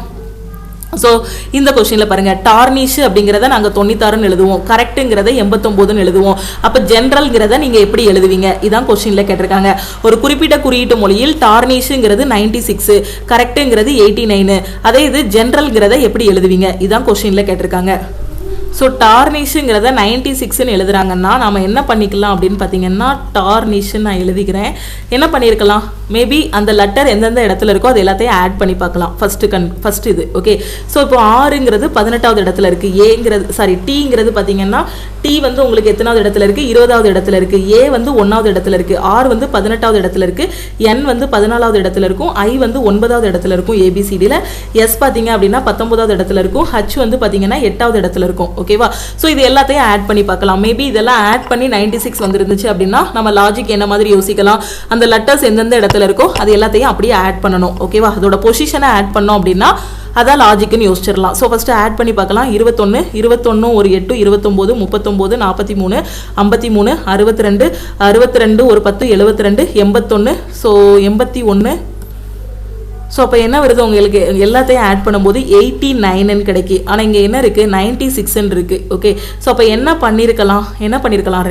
ஸோ இந்த கொஸ்டின்ல பாருங்க, டார்னிஷ் அப்படிங்கிறத நாங்கள் 96ன்னு எழுதுவோம், கரெக்டுங்கிறத 89ன்னு எழுதுவோம். அப்போ ஜென்ரல்ங்கிறத நீங்க எப்படி எழுதுவீங்க? இதான் கொஸ்டின்ல கேட்டிருக்காங்க. ஒரு குறிப்பிட்ட குறியீட்டு மொழியில் டார்னிஷ்ங்கிறது 96, கரெக்டுங்கிறது 89. அதே இது ஜென்ரல்ங்கிறத எப்படி எழுதுவீங்க? இதான் கொஸ்டின்ல கேட்டிருக்காங்க. ஸோ டார்னிஷுங்கிறத 96ன்னு எழுதுறாங்கன்னா நம்ம என்ன பண்ணிக்கலாம் அப்படின்னு பார்த்தீங்கன்னா, டார்னிஷ்ன்னு நான் எழுதிக்கிறேன். என்ன பண்ணியிருக்கலாம்? மேபி அந்த லெட்டர் எந்தெந்த இடத்துல இருக்கோ அது எல்லாத்தையும் ஆட் பண்ணி பார்க்கலாம். ஃபர்ஸ்ட் இது. ஓகே, ஸோ இப்போ ஆறுங்கிறது 18வது இடத்துல இருக்கு. டீங்கிறது பார்த்தீங்கன்னா டி வந்து உங்களுக்கு எத்தனாவது இடத்துல இருக்கு? 20வது இடத்துல இருக்கு. ஏ வந்து 1வது இடத்துல இருக்கு. ஆர் வந்து 18வது இடத்துல இருக்கு. என் வந்து 14வது இடத்துல இருக்கும். ஐ வந்து 9வது இடத்துல இருக்கும் ஏபிசிடியில். எஸ் பார்த்தீங்க அப்படின்னா 19வது இடத்துல இருக்கும். ஹச் வந்து பார்த்தீங்கன்னா 8வது இடத்துல இருக்கும். ஓகேவா? ஸோ இது எல்லாத்தையும் ஆட் பண்ணி பார்க்கலாம். மேபி இதெல்லாம் ஆட் பண்ணி 96 வந்துருந்துச்சு அப்படின்னா நம்ம லாஜிக் என்ன மாதிரி யோசிக்கலாம்? அந்த லெட்டர்ஸ் எந்தெந்த இடத்துல இருக்கோ அது எல்லாத்தையும் அப்படியே ஆட் பண்ணணும். ஓகேவா? அதோட பொசிஷனை ஆட் பண்ணோம் அப்படின்னா அதான் லாஜிக்னு யோசிச்சிடலாம். ஸோ ஃபர்ஸ்ட் ஆட் பண்ணி பார்க்கலாம். 21 ஒரு 8, 29 39 43 53 62 62 ஒரு 10 72 81. ஸோ 81. ஸோ அப்போ என்ன வருது உங்களுக்கு? எல்லாத்தையும் ஆட் பண்ணும்போது 89ன்னு கிடைக்கி. ஆனால் இங்கே என்ன இருக்குது? 96ன்னு இருக்குது. ஓகே, ஸோ அப்போ என்ன பண்ணியிருக்கலாம்?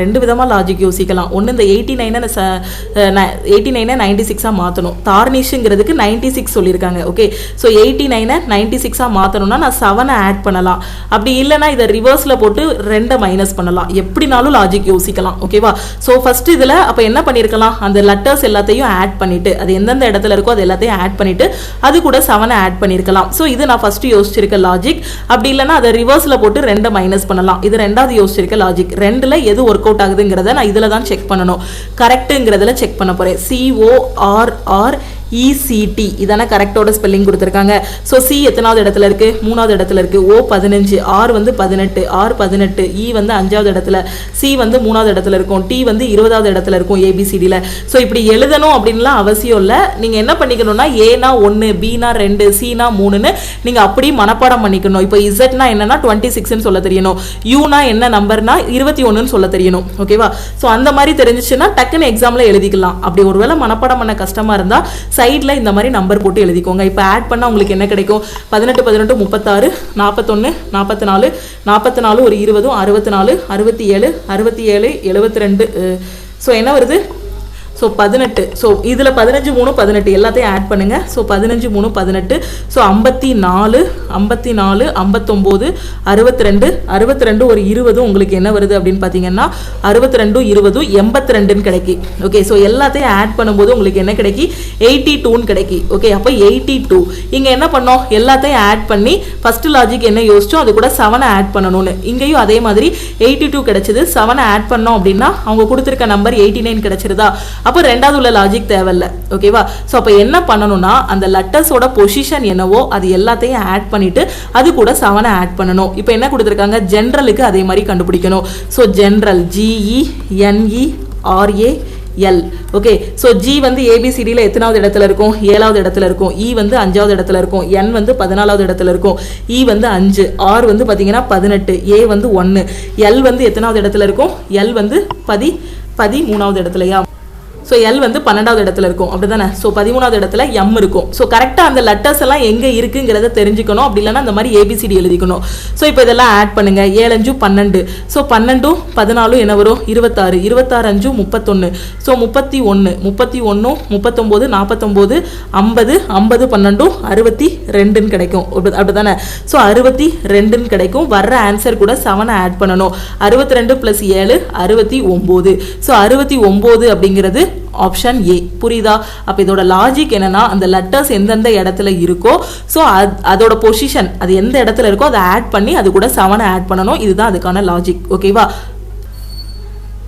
ரெண்டு விதமாக லாஜிக் யோசிக்கலாம். ஒன்று, இந்த 89னை 96ஆக மாற்றணும். டார்னிஷுங்கிறதுக்கு 96 சொல்லியிருக்காங்க. ஓகே, ஸோ 89னை 96ஆக மாற்றணும்னா நான் 7 ஆட் பண்ணலாம். அப்படி இல்லைனா இதை ரிவர்ஸில் போட்டு 2 மைனஸ் பண்ணலாம். எப்படினாலும் லாஜிக் யோசிக்கலாம். ஓகேவா? ஸோ ஃபர்ஸ்ட் இதில் அப்போ என்ன பண்ணியிருக்கலாம்? அந்த லெட்டர்ஸ் எல்லாத்தையும் ஆட் பண்ணிட்டு, அது எந்தெந்த இடத்துல இருக்கோ அது எல்லாத்தையும் ஆட் பண்ணிட்டு அது கூட 7 ஆட் பண்ணிருக்கலாம். சோ இது நான் ஃபர்ஸ்ட் யோசிச்சிருக்க லாஜிக். அப்படி இல்லனா அத ரிவர்ஸ்ல போட்டு 2 மைனஸ் பண்ணலாம். இது ரெண்டாவது யோசிச்சிருக்க லாஜிக். ரெண்டுல எது வொர்க் அவுட் ஆகுதுங்கறத நான் இதுல தான் செக் பண்ணனும். கரெக்ட்ங்கறதுல செக் பண்ண போறேன். CORR ECT இதான கரெக்டோட ஸ்பெல்லிங் கொடுத்துருக்காங்க. ஸோ சி எத்தனாவது இடத்துல இருக்கு? 3வது இடத்துல இருக்கு. O 15, R வந்து 18, R 18, E வந்து 5வது இடத்துல, C வந்து 3வது இடத்துல இருக்கும், T வந்து 20வது இடத்துல இருக்கும் ABCDல. ஸோ இப்படி எழுதணும் அப்படின்லாம் அவசியம் இல்லை. நீங்க என்ன பண்ணிக்கணும்னா ஏனா 1, Bனா 2, Cனா 3ன்னு நீங்க அப்படி மனப்பாடம் பண்ணிக்கணும். இப்போ Zனா என்னன்னா 26ன்னு சொல்ல தெரியணும், Uனா என்ன நம்பர்னா 21ன்னு சொல்ல தெரியணும். ஓகேவா? ஸோ அந்த மாதிரி தெரிஞ்சிச்சுன்னா டக்குன்னு எக்ஸாம்ல எழுதிக்கலாம். அப்படி ஒருவேளை மனப்பாடம் பண்ண கஷ்டமா இருந்தா சைட்ல இந்த மாதிரி நம்பர் போட்டு எழுதிக்கோங்க. இப்போ ஆட் பண்ணா உங்களுக்கு என்ன கிடைக்கும்? 18 18 36, 41 44, 44 ஒரு 20, 64, 67, 67 72. ஸோ என்ன வருது? ஸோ 18. ஸோ இதில் 15 3 18 எல்லாத்தையும் ஆட் பண்ணுங்க. ஸோ 15 3 18. ஸோ 54 54 59 62 62 ஒரு 20 உங்களுக்கு என்ன வருது அப்படின்னு பார்த்தீங்கன்னா 62 20 82ன்னு கிடைக்கி. ஓகே, ஸோ எல்லாத்தையும் ஆட் பண்ணும்போது உங்களுக்கு என்ன கிடைக்கி? 82ன்னு கிடைக்கி. ஓகே, அப்போ 82. இங்கே என்ன பண்ணோம்? எல்லாத்தையும் ஆட் பண்ணி ஃபர்ஸ்ட் லாஜிக் என்ன யோசிச்சோம், அது கூட 7 ஆட் பண்ணணும்னு. இங்கேயும் அதே மாதிரி 82 கிடைச்சது. 7 ஆட் பண்ணோம் அப்படின்னா அவங்க கொடுத்துருக்க நம்பர் 89 கிடைச்சிருதா? அப்போ ரெண்டாவது உள்ள லாஜிக் தேவையில்லை. ஓகேவா? ஸோ அப்போ என்ன பண்ணணும்னா அந்த லெட்டர்ஸோட பொசிஷன் என்னவோ அது எல்லாத்தையும் ஆட் பண்ணிட்டு அது கூட 7 ஆட் பண்ணணும். இப்போ என்ன கொடுத்துருக்காங்க? ஜென்ரலுக்கு அதே மாதிரி கண்டுபிடிக்கணும். So general GENERAL. Okay, so G வந்து ABCDல எத்தனாவது இடத்துல இருக்கும்? 7வது இடத்துல இருக்கும். E வந்து 5வது இடத்துல இருக்கும். N வந்து 14வது இடத்துல இருக்கும். E வந்து 5, R வந்து பார்த்தீங்கன்னா 18, A வந்து 1, L வந்து எத்தனாவது இடத்துல இருக்கும்? L வந்து 13வது இடத்துலயா? ஸோ எல் வந்து 12வது இடத்துல இருக்கும், அப்படிதானே? ஸோ 13வது இடத்துல எம் இருக்கும். ஸோ கரெக்டாக அந்த லெட்டர்ஸ் எல்லாம் எங்கே இருக்குங்கிறத தெரிஞ்சுக்கணும். அப்படி இல்லைன்னா அந்த மாதிரி ABCD எழுதிக்கணும். ஸோ இப்போ இதெல்லாம் ஆட் பண்ணுங்க. 7 5 12. ஸோ 12 14 என்ன வரும்? 26, 26 5 31. ஸோ 31 31 39 49 50 50 12 62ன்னு கிடைக்கும், அப்படிதானே? ஸோ 62ன்னு கிடைக்கும். வர்ற ஆன்சர் கூட 7 ஆட் பண்ணணும். 62 + 7 69. ஸோ 69 அப்படிங்கிறது ஆப்ஷன் ஏ. புரியுதா? அப்ப இதோட லாஜிக் என்னன்னா அந்த லெட்டர்ஸ் எந்தெந்த இடத்துல இருக்கோ ஸோ அதோட பொசிஷன் அது எந்த இடத்துல இருக்கோ அதை ஆட் பண்ணி அது கூட 7 ஆட் பண்ணணும். இதுதான் அதுக்கான லாஜிக். ஓகேவா?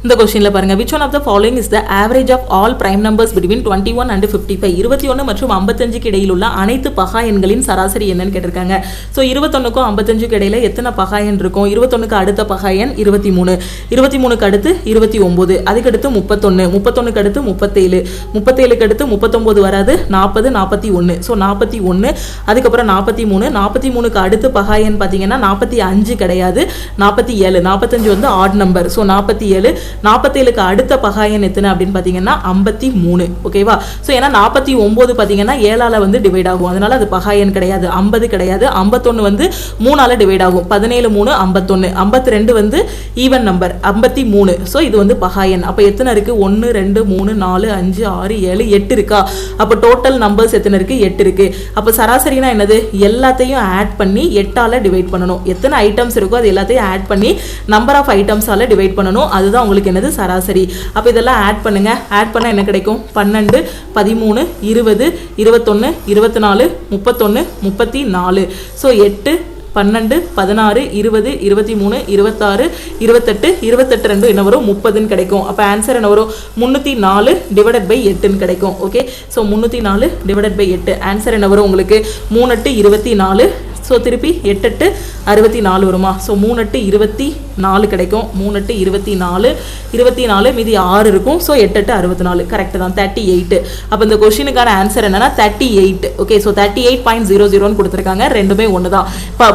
இந்த क्वेश्चनல பாருங்க, which one of the following is the average of all prime numbers between 21 and 55? 21 மற்றும் 55 க்கு இடையில் உள்ள அனைத்து பகா எண்களின் சராசரி என்னன்னு கேட்டிருக்காங்க. சோ 21 க்கும் 55 க்கு இடையில எத்தனை பகா எண் இருக்கும்? 21 க்கு அடுத்த பகா எண் 23, 23 க்கு அடுத்து 29, அதுக்கு அடுத்து 31, 31 க்கு அடுத்து 37, 37 க்கு அடுத்து 39 வராது, 40, 41. சோ 41, அதுக்கு அப்புறம் 43, 43 க்கு அடுத்து பகா எண் பாத்தீங்கன்னா 45 கிடையாது, 47, 45 வந்து ஆட் நம்பர். சோ 47, 47 க்கு அடுத்த பகா எண் எத்தனை அப்படின்னு பாத்தீங்கன்னா 53. ஓகேவா? சோ ஏன்னா 49 பாத்தீங்கன்னா 7 ஆல வந்து டிவைட் ஆகும், அதனால அது பகா எண் கிடையாது. 50 கிடையாது. 51 வந்து 3 ஆல டிவைட் ஆகும். 17 3 51. 52 வந்து ஈவன் நம்பர் 53. சோ இது வந்து பகா எண். அப்ப எத்தனை இருக்கு? 1 2 3 4 5 6 7 8 இருக்கா? அப்ப டோட்டல் நம்பர்ஸ் எத்தனை இருக்கு? 8 இருக்கு. அப்ப சராசரினா என்னது? எல்லாத்தையும் ஆட் பண்ணி 8 ஆல டிவைட் பண்ணணும். எத்தனை ஐட்டம்ஸ் இருக்கோ அது எல்லாத்தையும் ஆட் பண்ணி நம்பர் ஆஃப் ஐட்டம்ஸ் ஆல டிவைட் பண்ணணும். அதுதான் உங்களுக்கு என்னது? சராசரி. அப்ப இதெல்லாம் ஆட் பண்ணுங்க. ஆட் பண்ணா என்ன கிடைக்கும்? 12 13 20 21 24 31 34. சோ 8 12 16 20 23 26 28 28 2 என்ன வரும்? 30ன்னு கிடைக்கும். அப்ப ஆன்சர் என்ன வரும்? 304 டிவைடட் பை 8ன்னு கிடைக்கும். Okay, so 304 divided by 8 answer என்ன வரும் உங்களுக்கு? 3 8 24. ஸோ திருப்பி 8 8 64 வருமா? ஸோ 3 8 24 கிடைக்கும். 3 8 24 24 மீதி 6 இருக்கும். ஸோ 8 8 64 கரெக்ட் தான், 38. அப்போ இந்த கொஸ்டினுக்கான ஆன்சர் என்னன்னா 38. ஓகே, ஸோ 38.00ன்னு கொடுத்துருக்காங்க. ரெண்டுமே ஒன்று தான்.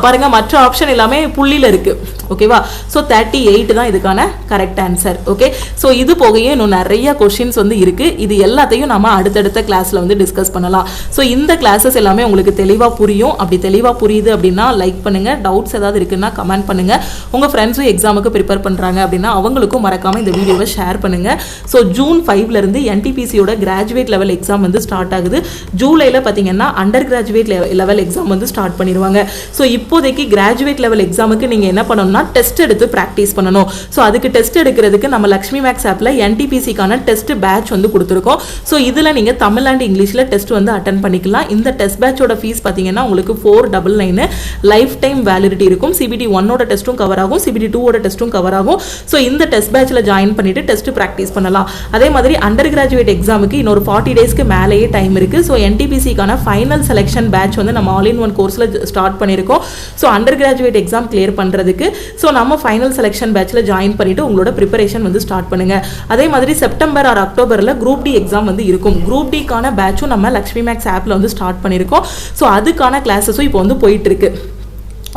பாருங்க, மற்ற ஆப்ஷன் எல்லாமே புள்ளியில் இருக்கு. ஓகேவா? ஸோ 38 தான் இதுக்கான கரெக்ட் ஆன்சர். ஓகே, ஸோ இது போகையும் இன்னும் நிறைய கொஸ்டின்ஸ் வந்து இருக்கு. இது எல்லாத்தையும் நம்ம அடுத்தடுத்த கிளாஸ்ல வந்து டிஸ்கஸ் பண்ணலாம். ஸோ இந்த கிளாஸஸ் எல்லாமே உங்களுக்கு தெளிவாக புரியும். அப்படி தெளிவாக புரியுது அப்படின்னா லைக் பண்ணுங்க. டவுட்ஸ் ஏதாவது இருக்குன்னா கமெண்ட் பண்ணுங்க. உங்க ஃப்ரெண்ட்ஸும் எக்ஸாமுக்கு ப்ரிப்பேர் பண்றாங்க அப்படின்னா அவங்களுக்கும் மறக்காம இந்த வீடியோவை ஷேர் பண்ணுங்க. ஸோ ஜூன் 5ல இருந்து NTPCயோட கிராஜுவேட் லெவல் எக்ஸாம் வந்து ஸ்டார்ட் ஆகுது. ஜூலைல பாத்தீங்கன்னா அண்டர் கிராஜுவேட் லெவல் எக்ஸாம் வந்து ஸ்டார்ட் பண்ணிடுவாங்க. ஸோ இப்போதைக்கு கிராஜுவேட் லெவல் எக்ஸாமுக்கு நீங்க என்ன பண்ணணும்னா டெஸ்ட் எடுத்து பிராக்டிஸ் பண்ணணும். ஸோ அதுக்கு டெஸ்ட் எடுக்கிறதுக்கு நம்ம லக்ஷ்மி மேக்ஸ் ஆப்ல NTPCக்கான டெஸ்ட் பேட்ச் வந்து கொடுத்துருக்கோம். ஸோ இதுல நீங்க தமிழ் அண்ட் இங்கிலீஷ்ல டெஸ்ட் வந்து அட்டன் பண்ணிக்கலாம். இந்த டெஸ்ட் பேட்சோட ஃபீஸ் பாத்தீங்கன்னா உங்களுக்கு 499 லைஃப் டைம் வேலிடிட்டி இருக்கும். CBT 1ஓட டெஸ்ட்டும் கவர் ஆகும், CBT 2ஓட டெஸ்ட்டும் கவர் ஆகும். ஸோ இந்த டெஸ்ட் பேட்ச்ல ஜாயின் பண்ணிட்டு டெஸ்ட் ப்ராக்டிஸ் பண்ணலாம். அதே மாதிரி அண்டர் கிராஜுவேட் எக்ஸாமுக்கு இன்னொரு 40 டேஸ்க்கு மேலேயே டைம் இருக்கு. ஸோ NTPCக்கான ஃபைனல் செலெக்ஷன் பேட்ச் வந்து நம்ம ஆல் இன் ஒன் கோர்ஸ்ல ஸ்டார்ட் பண்ணியிருக்கோம். So under graduate exam clear பண்றதுக்கு ஸோ நம்ம ஃபைனல் செலெக்ஷன் பேட்ச்ல ஜாயின் பண்ணிட்டு உங்களோட ப்ரிப்பரேஷன் வந்து ஸ்டார்ட் பண்ணுங்க. அதே மாதிரி செப்டம்பர் ஆர் அக்டோபர்ல குரூப் டி எக்ஸாம் வந்து இருக்கும். குரூப் டிக்கான பேட்சும் நம்ம லக்ஷ்மி மேக்ஸ் ஆப்ல வந்து ஸ்டார்ட் பண்ணியிருக்கோம். ஸோ அதுக்கான கிளாஸஸும் இப்போ வந்து போயிட்டு இருக்கு.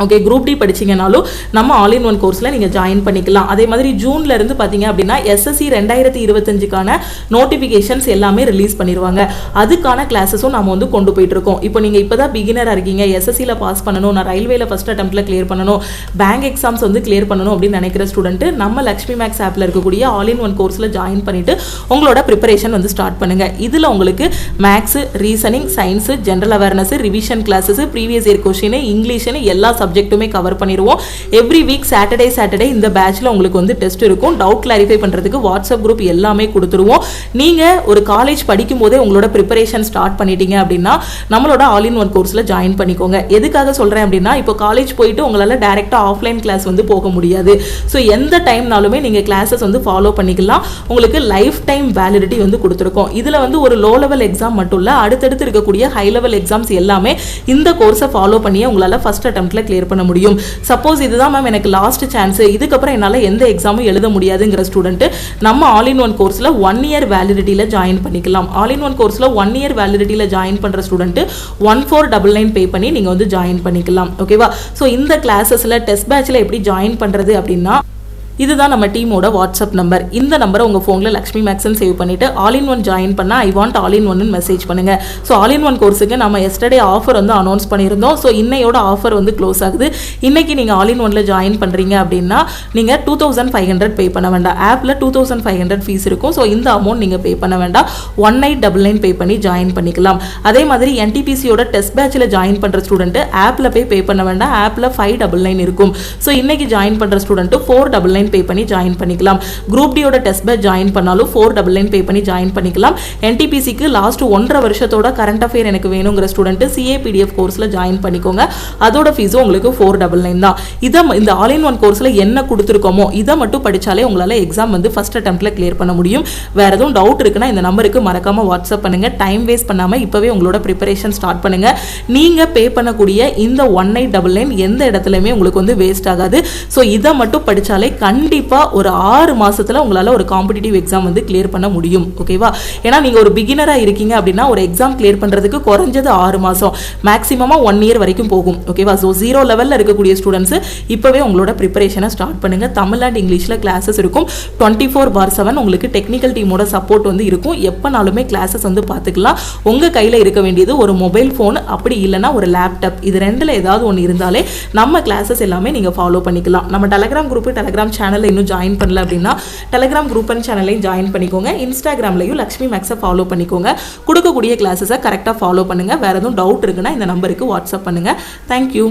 ஓகே, குரூப் டி படிச்சிங்கனாலும் நம்ம ஆல் இன் ஒன் கோர்ஸில் நீங்கள் ஜாயின் பண்ணிக்கலாம். அதே மாதிரி ஜூன்ல இருந்து பார்த்தீங்க அப்படின்னா SSC 2025க்கான நோட்டிஃபிகேஷன்ஸ் எல்லாமே ரிலீஸ் பண்ணிடுவாங்க. அதுக்கான கிளாஸஸும் நம்ம வந்து கொண்டு போயிட்டு இருக்கோம். இப்போ நீங்கள் இப்போ தான் பிகினராக இருக்கீங்க, SSCயில் பாஸ் பண்ணணும், நான் ரயில்வேல ஃபர்ஸ்ட் அட்டெம்ப்ட்ல கிளியர் பண்ணணும், பேங்க் எக்ஸாம்ஸ் வந்து கிளியர் பண்ணணும் அப்படின்னு நினைக்கிற ஸ்டூடெண்ட் நம்ம லக்ஷ்மி மேக்ஸ் ஆப்பில் இருக்கக்கூடிய ஆல் இன் ஒன் கோர்ஸில் ஜாயின் பண்ணிட்டு உங்களோட ப்ரிப்பரேஷன் வந்து ஸ்டார்ட் பண்ணுங்க. இதில் உங்களுக்கு maths, reasoning, science, general awareness, revision classes, previous year question, இங்கிலீஷ்னு எல்லா சப்ஜெக்ட்டுமே கவர் பண்ணிடுவோம். எவ்ரி வீக் சாட்டர்டே இந்த பேட்ச்ல உங்களுக்கு வந்து டெஸ்ட் இருக்கும். டவுட் கிளாரிஃபை பண்றதுக்கு வாட்ஸ்அப் குரூப் எல்லாமே கொடுத்துருவோம். நீங்க ஒரு காலேஜ் படிக்கும் போதே உங்களோட ப்ரிப்பரேஷன் ஸ்டார்ட் பண்ணிட்டீங்க அப்படின்னா நம்மளோட ஆல் இன் ஒன் கோர்ஸ்ல ஜாயின் பண்ணிக்கோங்க. எதுக்காக சொல்றேன் அப்படின்னா இப்போ காலேஜ் போயிட்டு உங்களால டைரக்டா ஆஃப்லைன் கிளாஸ் வந்து போக முடியாது. ஸோ எந்த டைம்னாலுமே நீங்க கிளாஸஸ் வந்து ஃபாலோ பண்ணிக்கலாம். உங்களுக்கு லைஃப் டைம் வேலிடிட்டி வந்து கொடுத்துருக்கோம். இதுல வந்து ஒரு லோ லெவல் எக்ஸாம் மட்டும் இல்ல, அடுத்தடுத்து இருக்கக்கூடிய ஹை லெவல் எக்ஸாம்ஸ் எல்லாமே இந்த கோர்ஸை ஃபாலோ பண்ணியே உங்களால ஃபர்ஸ்ட் அட்டெம்ப்ட்ல கிளியர் பண்ண முடியும். சப்போஸ் இதுதான் மேம் எனக்கு லாஸ்ட் சான்ஸ், இதுக்கப்புறம் என்னால் எந்த எக்ஸாமும் எழுத முடியாதுங்கிற ஸ்டூடெண்ட் நம்ம ஆல் இன் ஒன் கோர்ஸில் 1 இயர் வேலிடிட்டியில் ஜாயின் பண்ணிக்கலாம். ஆல் இன் ஒன் கோர்ஸில் 1 இயர் வேலிடிட்டியில் ஜாயின் பண்ணுற ஸ்டூடெண்ட் 1499 பே பண்ணி நீங்கள் வந்து ஜாயின் பண்ணிக்கலாம். ஓகேவா? ஸோ இந்த கிளாஸஸில் டெஸ்ட் பேட்சில் எப்படி ஜாயின் பண்ணுறது அப்படின்னா இதுதான் நம்ம டீமோட வாட்ஸ்அப் நம்பர். இந்த நம்பரை உங்கள் ஃபோனில் லக்ஷ்மி மேக்ஸ்ன்னு சேவ் பண்ணிவிட்டு ஆல் இன் ஒன் ஜாயின் பண்ணால் ஐ வாண்ட் ஆல் இன் ஒன்னு மெசேஜ் பண்ணுங்கள். ஸோ ஆல் இன் ஒன் கோர்ஸுக்கு நம்ம எஸ்டர்டே ஆஃபர் வந்து அனௌன்ஸ் பண்ணியிருந்தோம். ஸோ இன்னையோட ஆஃபர் வந்து க்ளோஸ் ஆகுது. இன்னைக்கு நீங்கள் ஆல் இன் ஒன்ல ஜாயின் பண்ணுறீங்க அப்படின்னா நீங்கள் 2500 பே பண்ண வேண்டாம். ஆப்பில் 2500 ஃபீஸ் இருக்கும். ஸோ இந்த அமௌண்ட் நீங்கள் பே பண்ண வேண்டாம். 1899 பே பண்ணி ஜாயின் பண்ணிக்கலாம். அதே மாதிரி NTPCயோட டெஸ்ட் பேட்சில் ஜாயின் பண்ணுற ஸ்டூடெண்ட் ஆப்பில் போய் பே பண்ண வேண்டாம். ஆப்பில் 599 இருக்கும். ஸோ இன்னைக்கு ஜாயின் பண்ணுற ஸ்டூடெண்ட் 499 பே பண்ணி ஜாயின் பண்ணிக்கலாம். குரூப் டியோட டெஸ்ட் பேட்ச் ஜாயின் பண்ணாலும் 499 பே பண்ணி ஜாயின் பண்ணிக்கலாம். NTPCக்கு லாஸ்ட் 1.5 வருஷத்தோட கரண்ட் அஃபேர் எனக்கு வேணுங்கிற ஸ்டூடெண்ட் CAPDF கோர்ஸ்ல ஜாயின் பண்ணிக்கோங்க. அதோட ஃபீஸும் உங்களுக்கு 499 தான். இந்த ஆல் இன் ஒன் கோர்ஸ்ல என்ன கொடுத்துருக்கோமோ இதை மட்டும் படிச்சாலே உங்களால எக்ஸாம் வந்து ஃபர்ஸ்ட் அட்டெம்ப்ட்ல கிளியர் பண்ண முடியும். வேற எதுவும் டவுட் இருக்குன்னா இந்த நம்பருக்கு மறக்காம வாட்ஸ்அப் பண்ணுங்க. டைம் வேஸ்ட் பண்ணாம இப்பவே உங்களோட ப்ரிப்பரேஷன் ஸ்டார்ட் பண்ணுங்க. நீங்க பே பண்ணக்கூடிய இந்த 1899 எந்த இடத்துலயுமே உங்களுக்கு வந்து வேஸ்ட் ஆகாது. ஸோ இதை மட்டும் படிச்சாலே கண்டிப்பா ஒரு 6 மாசத்துல உங்களால ஒரு காம்படிட்டிவ் எக்ஸாம் வந்து கிளியர் பண்ண முடியும். ஓகேவா? ஏன்னா நீங்க ஒரு பிகினரா இருக்கீங்க அப்படின்னா ஒரு எக்ஸாம் கிளியர் பண்றதுக்கு குறைஞ்சது 6 மாசம், மேக்ஸிமமா 1 இயர் வரைக்கும் போகும். ஓகேவா? ஸோ 0 லெவல்ல இருக்கக்கூடிய ஸ்டூடெண்ட்ஸ் இப்பவே உங்களோட ப்ரிப்பரேஷனை ஸ்டார்ட் பண்ணுங்க. தமிழ் அண்ட் இங்கிலீஷ்ல கிளாஸஸ் இருக்கும். 24/7 உங்களுக்கு டெக்னிக்கல் டீமோட சப்போர்ட் வந்து இருக்கும். எப்பனாலுமே கிளாஸஸ் வந்து பார்த்துக்கலாம். உங்க கையில இருக்க வேண்டியது ஒரு மொபைல் போன், அப்படி இல்லைன்னா ஒரு லேப்டாப். இது ரெண்டுல ஏதாவது ஒன்று இருந்தாலே நம்ம கிளாஸஸ் எல்லாமே நீங்க ஃபாலோ பண்ணிக்கலாம். நம்ம டெலகிராம் குரூப், டெலகிராம் சேனல்ல இன்னும் ஜாயின் பண்ணல அப்படின்னா டெலகிராம் குரூப் அண்ட் சேனலையும் ஜாயின் பண்ணிக்கோங்க. இன்ஸ்டாகிராம்லையும் லக்ஷ்மி மேக்ஸை ஃபாலோ பண்ணிக்கோங்க. கொடுக்கக்கூடிய கிளாஸஸை கரெக்டாக ஃபாலோ பண்ணுங்க. வேற எதுவும் டவுட் இருக்குன்னா இந்த நம்பருக்கு வாட்ஸ்அப் பண்ணுங்க. தேங்க்யூ.